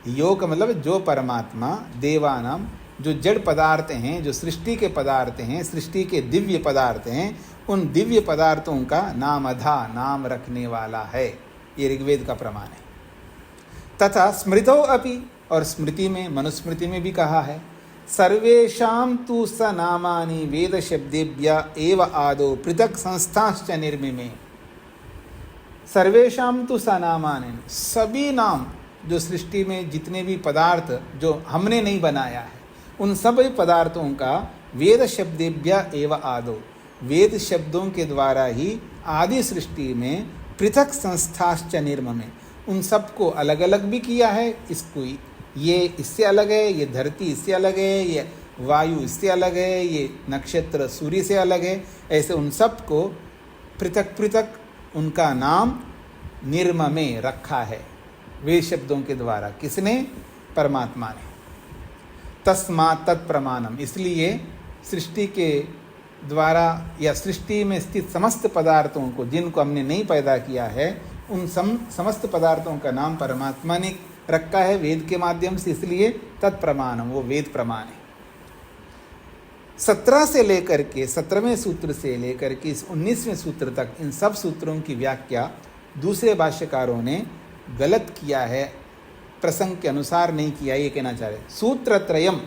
यो का मतलब जो परमात्मा, देवानाम जो जड़ पदार्थ हैं, जो सृष्टि के पदार्थ हैं, सृष्टि के दिव्य पदार्थ हैं, उन दिव्य पदार्थों का नामधा, नाम रखने वाला है। ये ऋग्वेद का प्रमाण है। तथा स्मृतौ अपि, और स्मृति में, मनुस्मृति में भी कहा है, सर्वेषां तु स नामानि वेद शब्देभ्य एव आदौ पृथक संस्थाश्च निर्मिमे। सर्वेषां तु स नामानि, सभी नाम जो सृष्टि में जितने भी पदार्थ जो हमने नहीं बनाया है, उन सभी पदार्थों का वेद शब्देभ्य एव आदौ, वेद शब्दों के द्वारा ही आदि सृष्टि में पृथक संस्थाश्च निर्ममे, उन सबको अलग अलग भी किया है। इसको ये इससे अलग है, ये धरती इससे अलग है, ये वायु इससे अलग है, ये नक्षत्र सूर्य से अलग है। ऐसे उन सबको पृथक पृथक उनका नाम निर्ममे रखा है वेद शब्दों के द्वारा। किसने? परमात्मा ने। तस्मात् तत्प्रमाणम, इसलिए सृष्टि के द्वारा या सृष्टि में स्थित समस्त पदार्थों को, जिनको हमने नहीं पैदा किया है, उन समस्त पदार्थों का नाम परमात्मा ने रखा है वेद के माध्यम से, इसलिए तत्प्रमाणम, वो वेद प्रमाण है। 17 से लेकर के 17वें सूत्र से लेकर के इस 19वें सूत्र तक इन सब सूत्रों की व्याख्या दूसरे भाष्यकारों ने गलत किया है, प्रसंग के अनुसार नहीं किया। ये कहना चाह रहे सूत्रत्रयम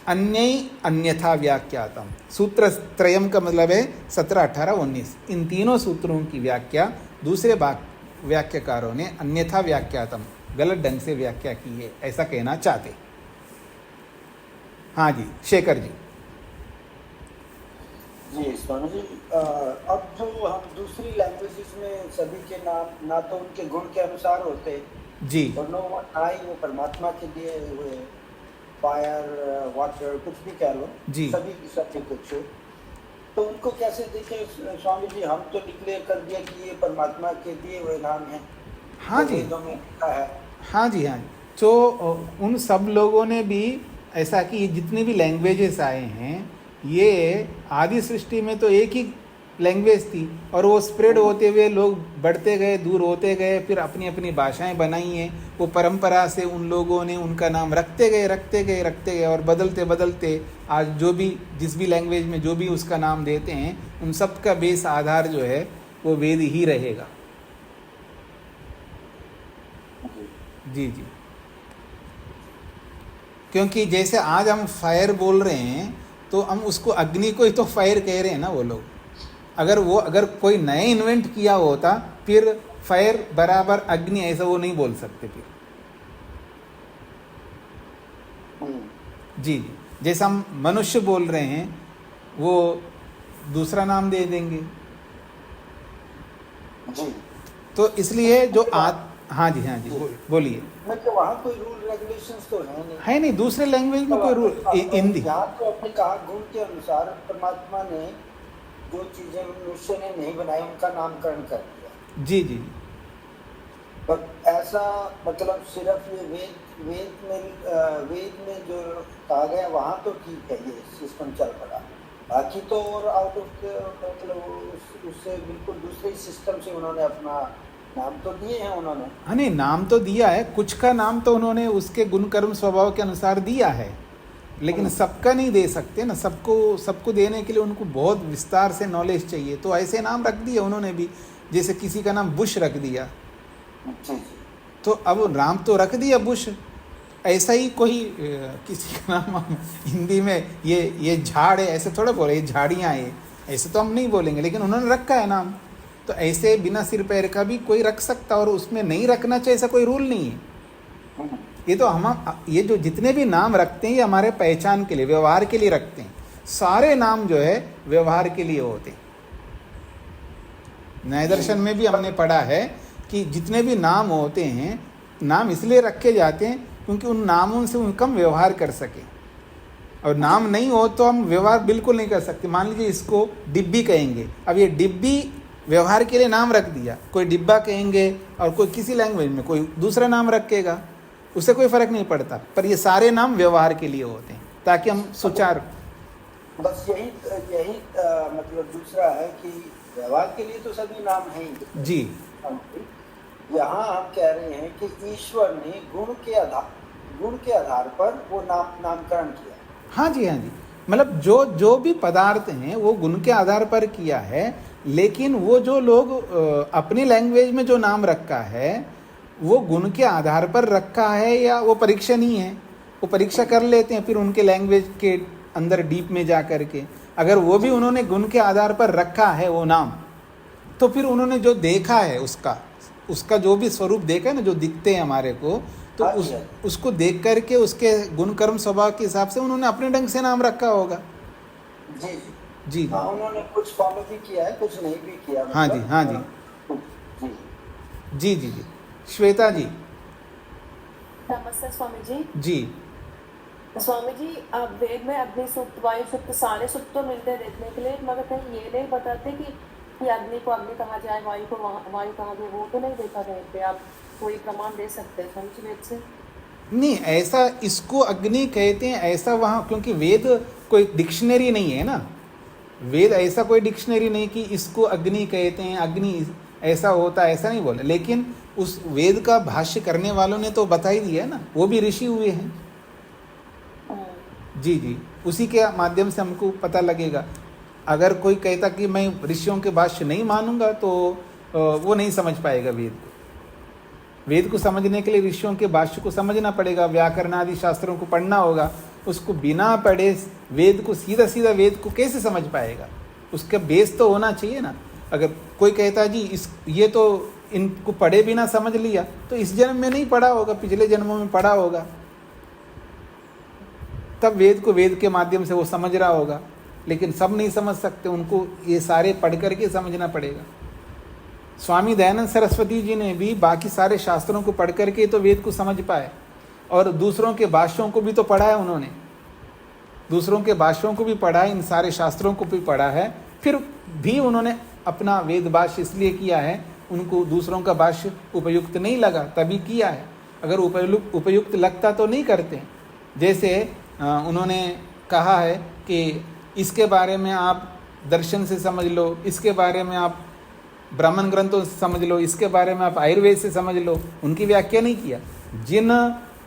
अन्यथा व्याख्यातम। सूत्रत्रयम का मतलब है 17, 18, 19। इन तीनों सूत्रों की व्याख्या दूसरे व्याख्याकारों ने अन्यथा व्याख्यातम, गलत ढंग से व्याख्या की है, ऐसा कहना चाहते। हाँ जी, शेखर जी। जी स्वामी जी, अब जो हम दूसरी लैंग्वेजेस में सभी के नाम ना तो उनके गुण के अनुसार होते जी, और ना ही वो परमात्मा के दिए हुए, फायर वाटर कुछ भी कह लो जी, सभी कुछ, तो उनको कैसे देखें स्वामी जी? हम तो डिक्लेयर कर दिया कि ये परमात्मा के दिए हुए नाम हैं। हाँ जी, है। हाँ जी, हाँ जी। तो उन सब लोगों ने भी ऐसा कि जितने भी लैंग्वेजेस आए हैं, ये आदि सृष्टि में तो एक ही लैंग्वेज थी, और वो स्प्रेड होते हुए लोग बढ़ते गए, दूर होते गए, फिर अपनी अपनी भाषाएं बनाई हैं। वो परंपरा से उन लोगों ने उनका नाम रखते गए, और बदलते बदलते आज जो भी जिस भी लैंग्वेज में जो भी उसका नाम देते हैं, उन सब का बेस आधार जो है वो वेद ही रहेगा। जी जी, क्योंकि जैसे आज हम फायर बोल रहे हैं, तो हम उसको अग्नि को ही तो फायर कह रहे हैं ना वो लोग। अगर कोई नया इन्वेंट किया होता, फिर फायर बराबर अग्नि, ऐसा वो नहीं बोल सकते फिर। जी जी, जैसे हम मनुष्य बोल रहे हैं, वो दूसरा नाम दे देंगे। जी। तो इसलिए जो हाँ जी, हाँ जी, बोलिए। मतलब वहाँ कोई रूल रेगुलेशंस तो है नहीं, दूसरे लैंग्वेज में कोई रूल, हिंदी। यहाँ तो अपने कहा गुण के अनुसार परमात्मा ने जो चीजें मनुष्य ने नहीं बनाई उनका नामकरण कर दिया। जी जी, पर ऐसा मतलब सिर्फ ये वेद में जो कहा गया वहाँ तो ठीक है, ये सिस्टम चल पड़ा। बाकी तो और आउट ऑफ मतलब उससे बिल्कुल दूसरे सिस्टम से उन्होंने अपना नाम तो दिए हैं उन्होंने। हाँ नहीं, नाम तो दिया है, कुछ का नाम तो उन्होंने उसके गुण कर्म स्वभाव के अनुसार दिया है, लेकिन सबका नहीं दे सकते ना। सबको देने के लिए उनको बहुत विस्तार से नॉलेज चाहिए, तो ऐसे नाम रख दिए उन्होंने भी। जैसे किसी का नाम बुश रख दिया, तो अब राम तो रख दिया बुश, ऐसा ही कोई किसी का नाम हिंदी में ये झाड़ है, ऐसे थोड़ा बोले, ये झाड़ियाँ है, ऐसे तो हम नहीं बोलेंगे, लेकिन उन्होंने रखा है नाम, तो ऐसे बिना सिर पैर का भी कोई रख सकता, और उसमें नहीं रखना चाहिए ऐसा कोई रूल नहीं है। ये तो हम ये जो जितने भी नाम रखते हैं ये हमारे पहचान के लिए, व्यवहार के लिए रखते हैं। सारे नाम जो है व्यवहार के लिए होते हैं। न्याय दर्शन में भी हमने पढ़ा है कि जितने भी नाम होते हैं, नाम इसलिए रखे जाते हैं क्योंकि उन नामों से उनका हम व्यवहार कर सके, और नाम नहीं हो तो हम व्यवहार बिल्कुल नहीं कर सकते। मान लीजिए इसको डिब्बी कहेंगे, अब ये डिब्बी व्यवहार के लिए नाम रख दिया, कोई डिब्बा कहेंगे और कोई किसी लैंग्वेज में कोई दूसरा नाम रखेगा, उससे कोई फर्क नहीं पड़ता, पर ये सारे नाम व्यवहार के लिए होते हैं ताकि हम सुचार। बस यही मतलब दूसरा है कि व्यवहार के लिए तो सभी नाम हैं ही। जी, यहाँ हम कह रहे हैं कि ईश्वर ने गुण के आधार पर वो नामकरण किया। हाँ जी, हाँ जी, मतलब जो भी पदार्थ हैं वो गुण के आधार पर किया है, लेकिन वो जो लोग अपनी लैंग्वेज में जो नाम रखा है वो गुण के आधार पर रखा है या वो परीक्षा नहीं है, वो परीक्षा कर लेते हैं फिर उनके लैंग्वेज के अंदर डीप में जा कर के। अगर वो भी उन्होंने गुण के आधार पर रखा है वो नाम, तो फिर उन्होंने जो देखा है उसका जो भी स्वरूप देखा है ना, जो दिखते हैं हमारे को, तो उसको देख करके उसके गुण कर्म स्वभाव के हिसाब से उन्होंने अपने ढंग से नाम रखा होगा। जी जी, हाँ, उन्होंने कुछ फॉलो भी किया है, कुछ नहीं भी किया। हाँ जी, हाँ जी, जी जी जी। श्वेता जी। नमस्ते स्वामी जी। जी स्वामी जी, आप वेद में अग्नि सूक्त, वायु सूक्त, सारे सूक्त तो मिलते हैं देखने के लिए, मगर कहीं ये नहीं बताते कि अग्नि को अग्नि कहा जाए, वायु को वायु कहा जाए, वो तो नहीं देखा कहीं पे। आप कोई प्रमाण दे सकते हैं स्वामी जी वेद से? नहीं, ऐसा इसको अग्नि कहते हैं ऐसा वहाँ, क्योंकि वेद कोई डिक्शनरी नहीं है ना, वेद ऐसा कोई डिक्शनरी नहीं कि इसको अग्नि कहते हैं, अग्नि ऐसा होता है, ऐसा नहीं बोला। लेकिन उस वेद का भाष्य करने वालों ने तो बता ही दिया है ना, वो भी ऋषि हुए हैं। जी जी, उसी के माध्यम से हमको पता लगेगा। अगर कोई कहता कि मैं ऋषियों के भाष्य नहीं मानूंगा तो वो नहीं समझ पाएगा वेद को। वेद को समझने के लिए ऋषियों के भाष्य को समझना पड़ेगा, व्याकरण आदि शास्त्रों को पढ़ना होगा। उसको बिना पढ़े वेद को सीधा सीधा वेद को कैसे समझ पाएगा? उसका बेस तो होना चाहिए ना। अगर कोई कहता जी ये तो इनको पढ़े बिना समझ लिया, तो इस जन्म में नहीं पढ़ा होगा, पिछले जन्मों में पढ़ा होगा, तब वेद को वेद के माध्यम से वो समझ रहा होगा। लेकिन सब नहीं समझ सकते, उनको ये सारे पढ़ करके समझना पड़ेगा। स्वामी दयानंद सरस्वती जी ने भी बाकी सारे शास्त्रों को पढ़ करके तो वेद को समझ पाए, और दूसरों के भाष्यों को भी तो पढ़ा है उन्होंने, दूसरों के भाष्यों को भी पढ़ा है, इन सारे शास्त्रों को भी पढ़ा है, फिर भी उन्होंने अपना वेद भाष्य इसलिए किया है, उनको दूसरों का भाष्य उपयुक्त नहीं लगा तभी किया है। अगर उपयुक्त लगता तो नहीं करते। जैसे उन्होंने कहा है कि इसके बारे में आप दर्शन से समझ लो, इसके बारे में आप ब्राह्मण ग्रंथों से समझ लो, इसके बारे में आप आयुर्वेद से समझ लो, उनकी व्याख्या नहीं किया।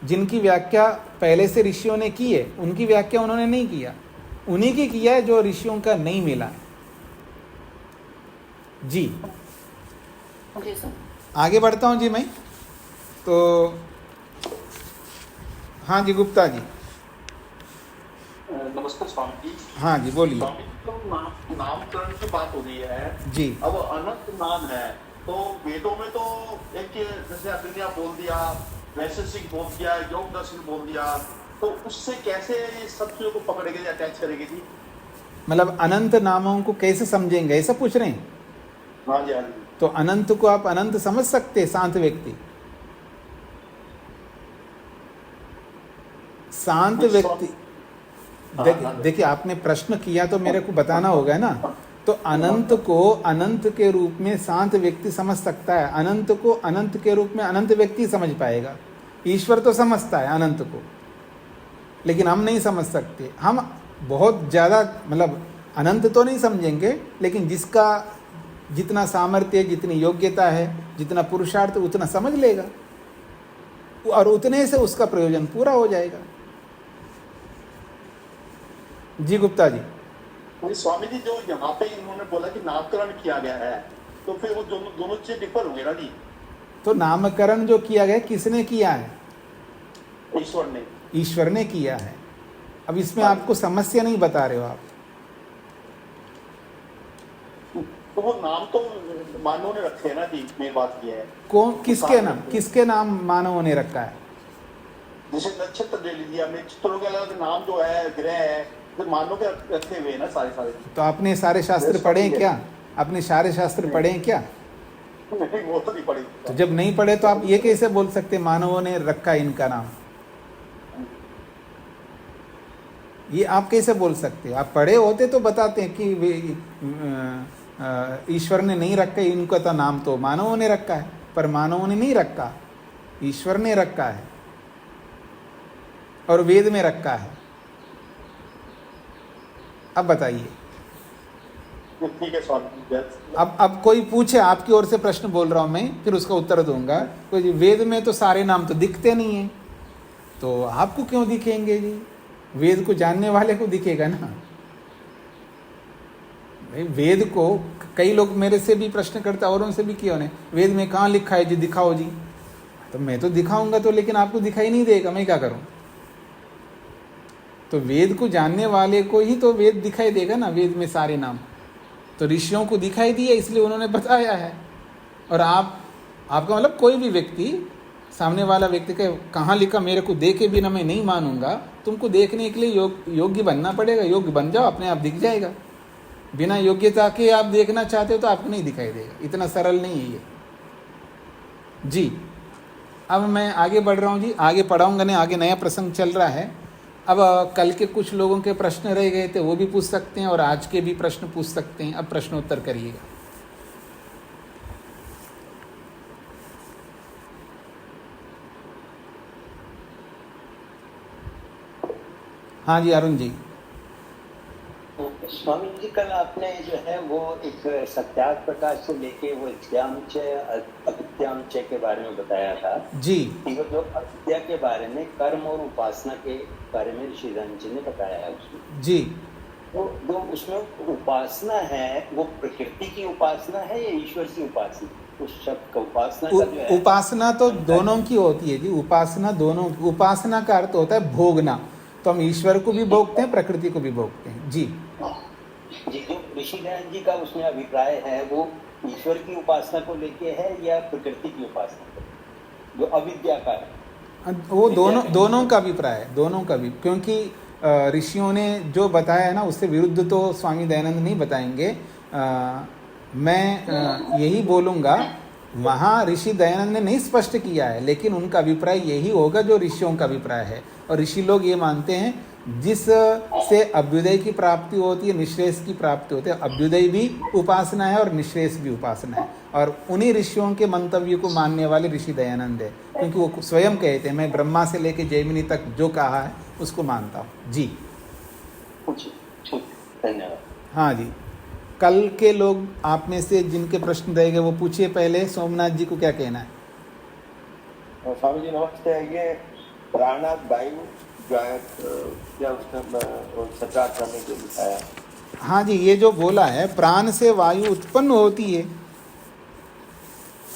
जिनकी व्याख्या पहले से ऋषियों ने की है उनकी व्याख्या उन्होंने नहीं किया, उन्हीं की किया है जो ऋषियों का नहीं मिला है। जी आगे बढ़ता हूँ जी मैं तो। हाँ जी गुप्ता जी। नमस्कार स्वामी जी। हाँ जी बोलिए। स्वामी जी, तो नामकरण की बात हो रही है जी। अब अनंत नाम है, तो वेदों में तो एक जैसे अग्नि बोल दिया, वैशेषिक बोल दिया, योग दर्शन बोल दिया, तो उससे कैसे सब चीजों को पकड़ेंगे, अटैच करेंगे जी? मतलब अनंत नामों को कैसे समझेंगे ऐसा पूछ रहे हैं? हाँ जी, हाँ जी। तो अनंत को आप अनंत समझ सकते हैं, शांत व्यक्ति, शांत व्यक्ति। देखिए आपने प्रश्न किया तो मेरे को बताना होगा ना। तो अनंत को अनंत के रूप में शांत व्यक्ति समझ सकता है, अनंत को अनंत के रूप में अनंत व्यक्ति समझ पाएगा। ईश्वर तो समझता है अनंत को, लेकिन हम नहीं समझ सकते। हम बहुत ज़्यादा मतलब अनंत तो नहीं समझेंगे, लेकिन जिसका जितना सामर्थ्य, जितनी योग्यता है, जितना पुरुषार्थ, उतना समझ लेगा और उतने से उसका प्रयोजन पूरा हो जाएगा। जी गुप्ता जी। तो स्वामी जी, जो यहाँ पे इन्होंने बोला कि नामकरण किया गया है, तो फिर वो दोनों चीजें डिफर होंगे ना जी? तो नामकरण जो किया गया किसने किया है? ईश्वर ने। ईश्वर ने किया है। अब इसमें आपको समस्या नहीं बता रहे हो आप। तो वो नाम तो मानव ने रखे हैं ना जी, मेरी बात ये है। कौन, किसके नाम मानवों ने रखा है? जैसे नक्षत्र ले लीजिए, हमने चित्रों के अलग नाम जो है, ग्रह है, तो मानव के रखे हुए हैं ना सारे। तो आपने सारे शास्त्र पढ़े हैं क्या? आपने सारे शास्त्र पढ़े हैं क्या? नहीं, वो तो नहीं पढ़ी। तो जब नहीं पढ़े तो आप ये कैसे बोल सकते हैं मानवों ने रखा इनका नाम? ये आप कैसे बोल सकते हैं? आप पढ़े होते तो बताते हैं कि वे ईश्वर ने नहीं रखा इनका तो नाम, तो मानवों ने रखा है, पर मानवों ने नहीं रखा, ईश्वर ने रखा है और वेद में रखा है। अब बताइए। ठीक है स्वामी। अब कोई पूछे, आपकी ओर से प्रश्न बोल रहा हूं मैं, फिर उसका उत्तर दूंगा। कोई वेद में तो सारे नाम तो दिखते नहीं है, तो आपको क्यों दिखेंगे जी? वेद को जानने वाले को दिखेगा ना भाई। वेद को कई लोग मेरे से भी प्रश्न करते हैं, औरों से भी किया उन्हें, वेद में कहाँ लिखा है जी, दिखाओ जी। तो मैं तो दिखाऊंगा तो, लेकिन आपको दिखाई नहीं देगा, मैं क्या करूं? तो वेद को जानने वाले को ही तो वेद दिखाई देगा ना, वेद में सारे नाम तो ऋषियों को दिखाई दिए, इसलिए उन्होंने बताया है। और आपका मतलब कोई भी व्यक्ति, सामने वाला व्यक्ति के कहाँ लिखा मेरे को देखे बिना मैं नहीं मानूंगा, तुमको देखने के लिए योग्य बनना पड़ेगा। योग्य बन जाओ, अपने आप दिख जाएगा। बिना योग्यता के आप देखना चाहते हो तो आपको नहीं दिखाई देगा। इतना सरल नहीं है ये जी। अब मैं आगे बढ़ रहा हूँ जी, आगे पढ़ाऊँगा नहीं, आगे नया प्रसंग चल रहा है। अब कल के कुछ लोगों के प्रश्न रह गए थे, वो भी पूछ सकते हैं, और आज के भी प्रश्न पूछ सकते हैं। अब प्रश्नोत्तर करिएगा। हाँ जी अरुण जी। स्वामी जी, कल आपने जो है वो एक सत्यार्थ प्रकाश से लेके वो इत्यामचय अविद्यामचय के बारे में बताया था जी। वो जो अविद्या के बारे में, कर्म और उपासना के बारे में ऋषि जी ने बताया है उसमें जी। तो जो उसमें उपासना है वो प्रकृति की उपासना है या ईश्वर की उपासना? उस शब्द का उपासना का जो है, उपासना तो दोनों की होती है जी। उपासना दोनों, उपासना का अर्थ होता है भोगना। तो हम ईश्वर को भी भोगते हैं, प्रकृति को भी भोगते हैं जी। जी, जो ऋषि दयानंद जी का उसमें अभिप्राय है वो ईश्वर की उपासना को लेके है या प्रकृति की उपासना को, जो अविद्या का है? वो दोनों का अभिप्राय है, दोनों का भी। क्योंकि ऋषियों ने जो बताया है ना, उससे विरुद्ध तो स्वामी दयानंद नहीं बताएंगे। मैं यही बोलूँगा, वहाँ ऋषि दयानंद ने नहीं स्पष्ट किया है, लेकिन उनका अभिप्राय यही होगा जो ऋषियों का अभिप्राय है। और ऋषि लोग ये मानते हैं जिस से अभ्युदय की प्राप्ति होती है, निश्रेष की प्राप्ति होती है। अभ्युदय भी उपासना है और निश्रेष भी उपासना है, और उन्हीं ऋषियों के मंतव्य को मानने वाले ऋषि दयानंद है। क्योंकि वो स्वयं कहते हैं मैं ब्रह्मा से लेके जैमिनी तक जो कहा है उसको मानता हूँ जी। धन्यवाद। हाँ जी, कल के लोग आप में से जिनके प्रश्न रहेंगे वो पूछिए। पहले सोमनाथ जी को क्या कहना है? स्वामी जी नमस्ते। ये प्राणात वायु क्या उसने सत्यार्थ करने के दिखाया? हाँ जी, ये जो बोला है प्राण से वायु उत्पन्न होती है,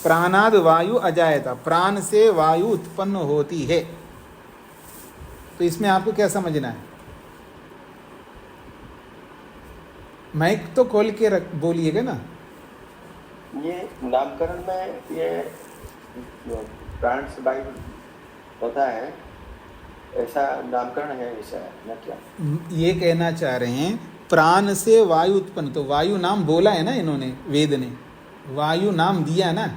प्राणाद वायु अजायता, प्राण से वायु उत्पन्न होती है। तो इसमें आपको क्या समझना है? माइक तो खोल के बोलिएगा ना। ये नामकरण में ये प्राण से वायु होता है, ऐसा नामकरण है, ऐसा ना क्या? ये कहना चाह रहे हैं प्राण से वायु उत्पन्न, तो वायु नाम बोला है ना इन्होंने, वेद ने वायु नाम दिया है ना,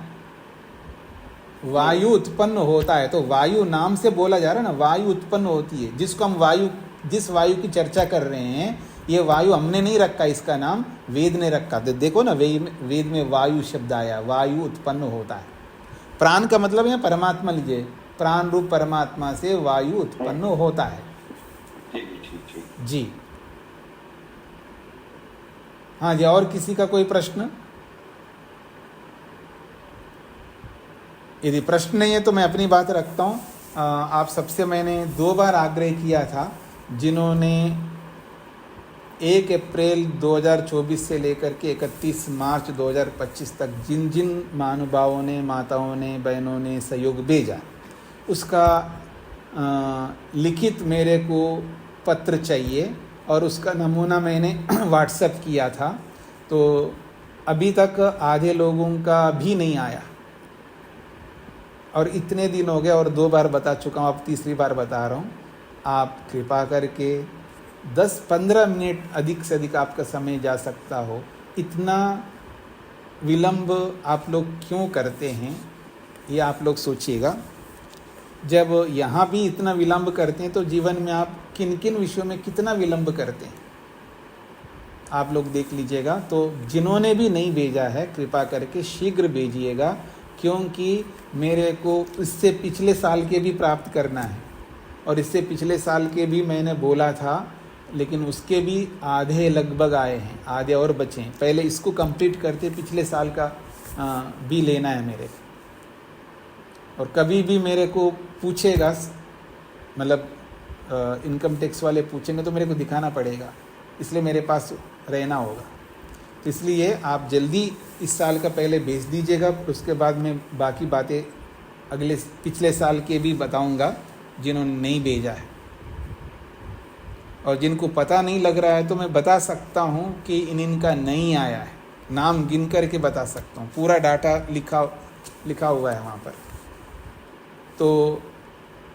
वायु उत्पन्न होता है। तो वायु नाम से बोला जा रहा है ना, वायु उत्पन्न होती है। जिसको हम वायु, जिस वायु की चर्चा कर रहे हैं, ये वायु हमने नहीं रखा, इसका नाम वेद ने रखा। तो देखो ना, वेद में वायु शब्द आया, वायु उत्पन्न होता है। प्राण का मतलब है परमात्मा लीजिए, प्राण रूप परमात्मा से वायु उत्पन्न होता है। ठीक जी हाँ जी, और किसी का कोई प्रश्न? यदि प्रश्न नहीं है तो मैं अपनी बात रखता हूँ। आप सबसे मैंने 2 बार आग्रह किया था, जिन्होंने 1 अप्रैल 2024 से लेकर के 31 मार्च 2025 तक जिन जिन महानुभावों ने, माताओं ने, बहनों ने सहयोग भेजा, उसका लिखित मेरे को पत्र चाहिए, और उसका नमूना मैंने व्हाट्सएप किया था। तो अभी तक आधे लोगों का भी नहीं आया, और इतने दिन हो गए और 2 बार बता चुका हूँ, अब तीसरी बार बता रहा हूँ। आप कृपा करके 10-15 मिनट अधिक से अधिक आपका समय जा सकता हो, इतना विलंब आप लोग क्यों करते हैं ये आप लोग सोचिएगा। जब यहाँ भी इतना विलंब करते हैं तो जीवन में आप किन किन विषयों में कितना विलंब करते हैं आप लोग देख लीजिएगा। तो जिन्होंने भी नहीं भेजा है कृपा करके शीघ्र भेजिएगा, क्योंकि मेरे को इससे पिछले साल के भी प्राप्त करना है, और इससे पिछले साल के भी मैंने बोला था, लेकिन उसके भी आधे लगभग आए हैं, आधे और बचे हैं। पहले इसको कंप्लीट करते, पिछले साल का भी लेना है मेरे को। और कभी भी मेरे को पूछेगा, मतलब इनकम टैक्स वाले पूछेंगे तो मेरे को दिखाना पड़ेगा, इसलिए मेरे पास रहना होगा। तो इसलिए आप जल्दी इस साल का पहले भेज दीजिएगा, उसके बाद मैं बाकी बातें अगले पिछले साल के भी बताऊंगा जिन्होंने नहीं भेजा है। और जिनको पता नहीं लग रहा है तो मैं बता सकता हूँ कि इनका नहीं आया है, नाम गिन करके बता सकता हूँ, पूरा डाटा लिखा हुआ है वहाँ पर। तो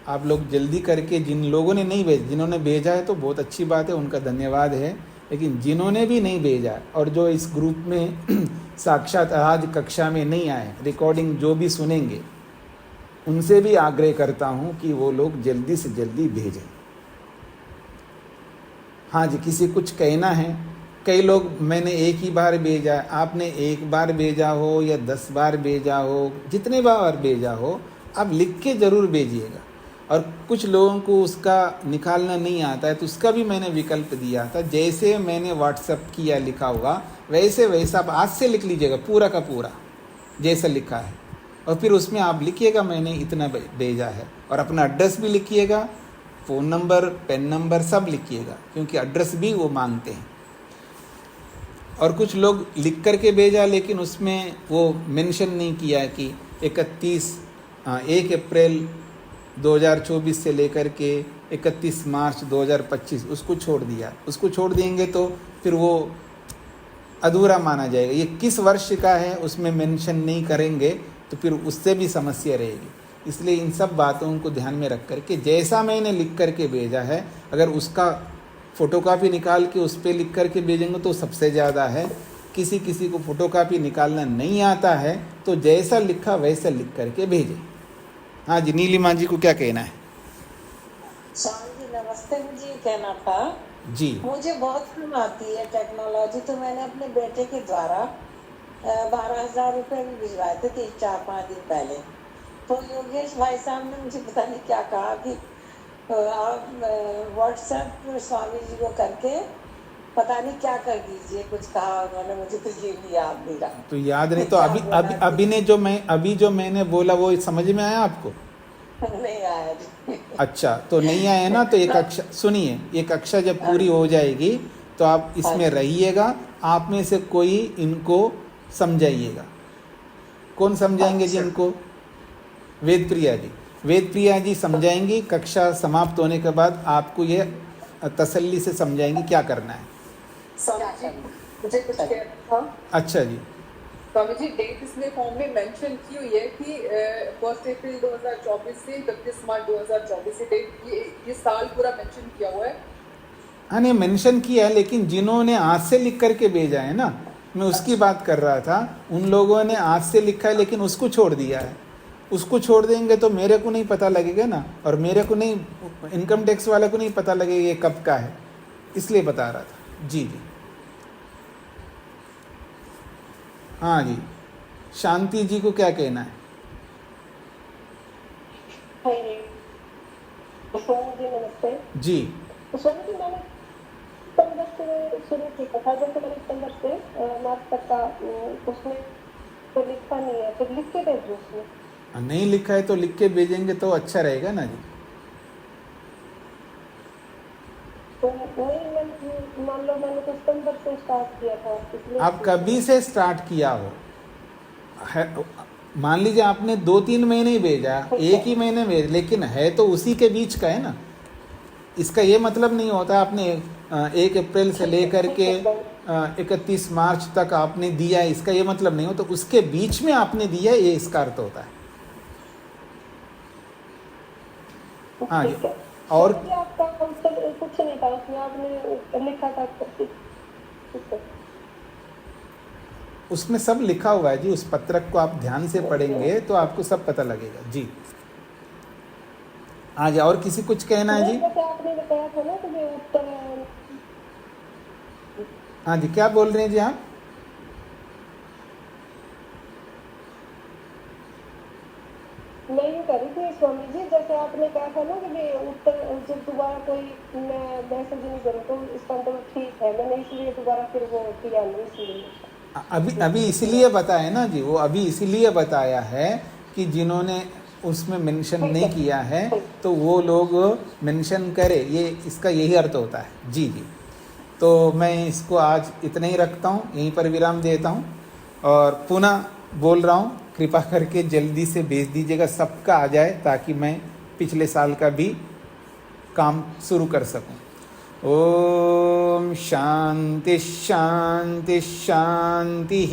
आप लोग जल्दी करके, जिन लोगों ने नहीं भेजा, जिन्होंने भेजा है तो बहुत अच्छी बात है, उनका धन्यवाद है। लेकिन जिन्होंने भी नहीं भेजा और जो इस ग्रुप में साक्षात आज कक्षा में नहीं आए, रिकॉर्डिंग जो भी सुनेंगे, उनसे भी आग्रह करता हूँ कि वो लोग जल्दी से जल्दी भेजें। हाँ जी, किसी कुछ कहना है? कई लोग मैंने एक ही बार भेजा, आपने एक बार भेजा हो या 10 बार भेजा हो, जितने बार भेजा हो आप लिख के ज़रूर भेजिएगा। और कुछ लोगों को उसका निकालना नहीं आता है तो उसका भी मैंने विकल्प दिया था, जैसे मैंने व्हाट्सअप किया लिखा हुआ वैसे वैसा आप आज से लिख लीजिएगा, पूरा का पूरा जैसा लिखा है, और फिर उसमें आप लिखिएगा मैंने इतना भेजा है, और अपना एड्रेस भी लिखिएगा, फ़ोन नंबर, पेन नंबर सब लिखिएगा, क्योंकि एड्रेस भी वो मांगते हैं। और कुछ लोग लिख करके भेजा लेकिन उसमें वो मेंशन नहीं किया कि 1 अप्रैल 2024 से लेकर के 31 मार्च 2025, उसको छोड़ दिया। उसको छोड़ देंगे तो फिर वो अधूरा माना जाएगा। ये किस वर्ष का है उसमें मेंशन नहीं करेंगे तो फिर उससे भी समस्या रहेगी। इसलिए इन सब बातों को ध्यान में रख करके, जैसा मैंने लिख करके भेजा है, अगर उसका फ़ोटोकॉपी निकाल के उस पर लिख करके भेजेंगे तो सबसे ज़्यादा है। किसी को फ़ोटोकॉपी निकालना नहीं आता है तो जैसा लिखा वैसा लिख करके भेजें। हाँ जी, नीलिमा जी को क्या कहना है? स्वामी जी नमस्ते। मुझे ये कहना था जी, मुझे बहुत कम आती है टेक्नोलॉजी, तो मैंने अपने बेटे के द्वारा 12,000 रुपये भी भिजवाए थे 3-4-5 दिन पहले। तो योगेश भाई साहब ने मुझे पता नहीं क्या कहा कि आप व्हाट्सएप स्वामी जी को करके पता नहीं क्या कर दीजिए, कुछ कहा उन्होंने, मुझे तो ये भी याद नहीं रहा। तो याद नहीं तो अभी जो मैंने बोला वो समझ में आया आपको? नहीं आया जी। अच्छा, तो नहीं आया ना, तो एक कक्षा सुनिए, एक कक्षा जब पूरी हो जाएगी तो आप इसमें रहिएगा, आप में से कोई इनको समझाइएगा। कौन समझाएंगे जी इनको? वेद प्रिया जी समझाएंगी। कक्षा समाप्त होने के बाद आपको ये तसल्ली से समझाएंगी क्या करना है। स्वामी जी मुझे कुछ कहना था। अच्छा जी, स्वामी जी डेट इसमें फॉर्म में मेंशन की हुई है कि 1 अप्रैल 2024 से 31 मार्च 2024 से डेट, ये साल पूरा मेंशन किया हुआ है। हाँ नहीं मेंशन किया है, लेकिन जिन्होंने आज से लिख करके भेजा है ना, मैं उसकी बात कर रहा था। उन लोगों ने आज से लिखा है लेकिन उसको छोड़ दिया है। उसको छोड़ देंगे तो मेरे को नहीं पता लगेगा ना, और मेरे को नहीं, इनकम टैक्स वाले को नहीं पता लगेगा ये कब का है, इसलिए बता रहा था। जी जी, हाँ जी, शांति जी को क्या कहना है? स्वामी जी नमस्ते। जी, स्वामी जी मैंने सितंबर से शुरू किया था, जैसे मैंने सितंबर से मार्च तक का, उसमें तो लिखा नहीं है, फिर लिख के भेजो। उसमें नहीं लिखा है तो लिख के भेजेंगे तो अच्छा रहेगा ना जी। तो नहीं, मान लो मैंने तो सितंबर से स्टार्ट किया था, इसलिए आप कभी से स्टार्ट किया हो, मान लीजिए आपने 2-3 महीने ही भेजा, एक ही महीने भेज, लेकिन है तो उसी के बीच का है ना। इसका ये मतलब नहीं होता आपने 1 अप्रैल से लेकर के 31 मार्च तक आपने दिया है, इसका ये मतलब नहीं हो, तो उसके बीच में आपने दिया है, ये इसका अर्थ होता है। हाँ जी। और मुझे आपका आंसर कुछ नहीं था उसमें, आपने लिखा था उसमें सब लिखा हुआ है जी, उस पत्रक को आप ध्यान से पढ़ेंगे तो आपको सब पता लगेगा जी। हाँ जी, और किसी कुछ कहना है जी? जैसे आपने बताया था ना कि उत्तर, हाँ जी, क्या बोल रहे हैं जी आप? मैं यूँ कह रही थी स्वामी जी, जैसे आपने कहा था ना कि उत्तर जब दोबारा कोई मैं मैसेज नहीं करूँ तो इसका मतलब ठीक है, मैंने इसलिए दोबारा फिर वो किया नहीं, इसलिए अभी इसीलिए बताया ना जी, वो अभी इसीलिए बताया है कि जिन्होंने उसमें मेंशन नहीं किया है तो वो लोग मेंशन करे, ये इसका यही अर्थ होता है जी जी। तो मैं इसको आज इतना ही रखता हूँ, यहीं पर विराम देता हूँ और पुनः बोल रहा हूँ, कृपा करके जल्दी से भेज दीजिएगा, सबका आ जाए ताकि मैं पिछले साल का भी काम शुरू कर सकूँ। ओम शांति शांति शांति।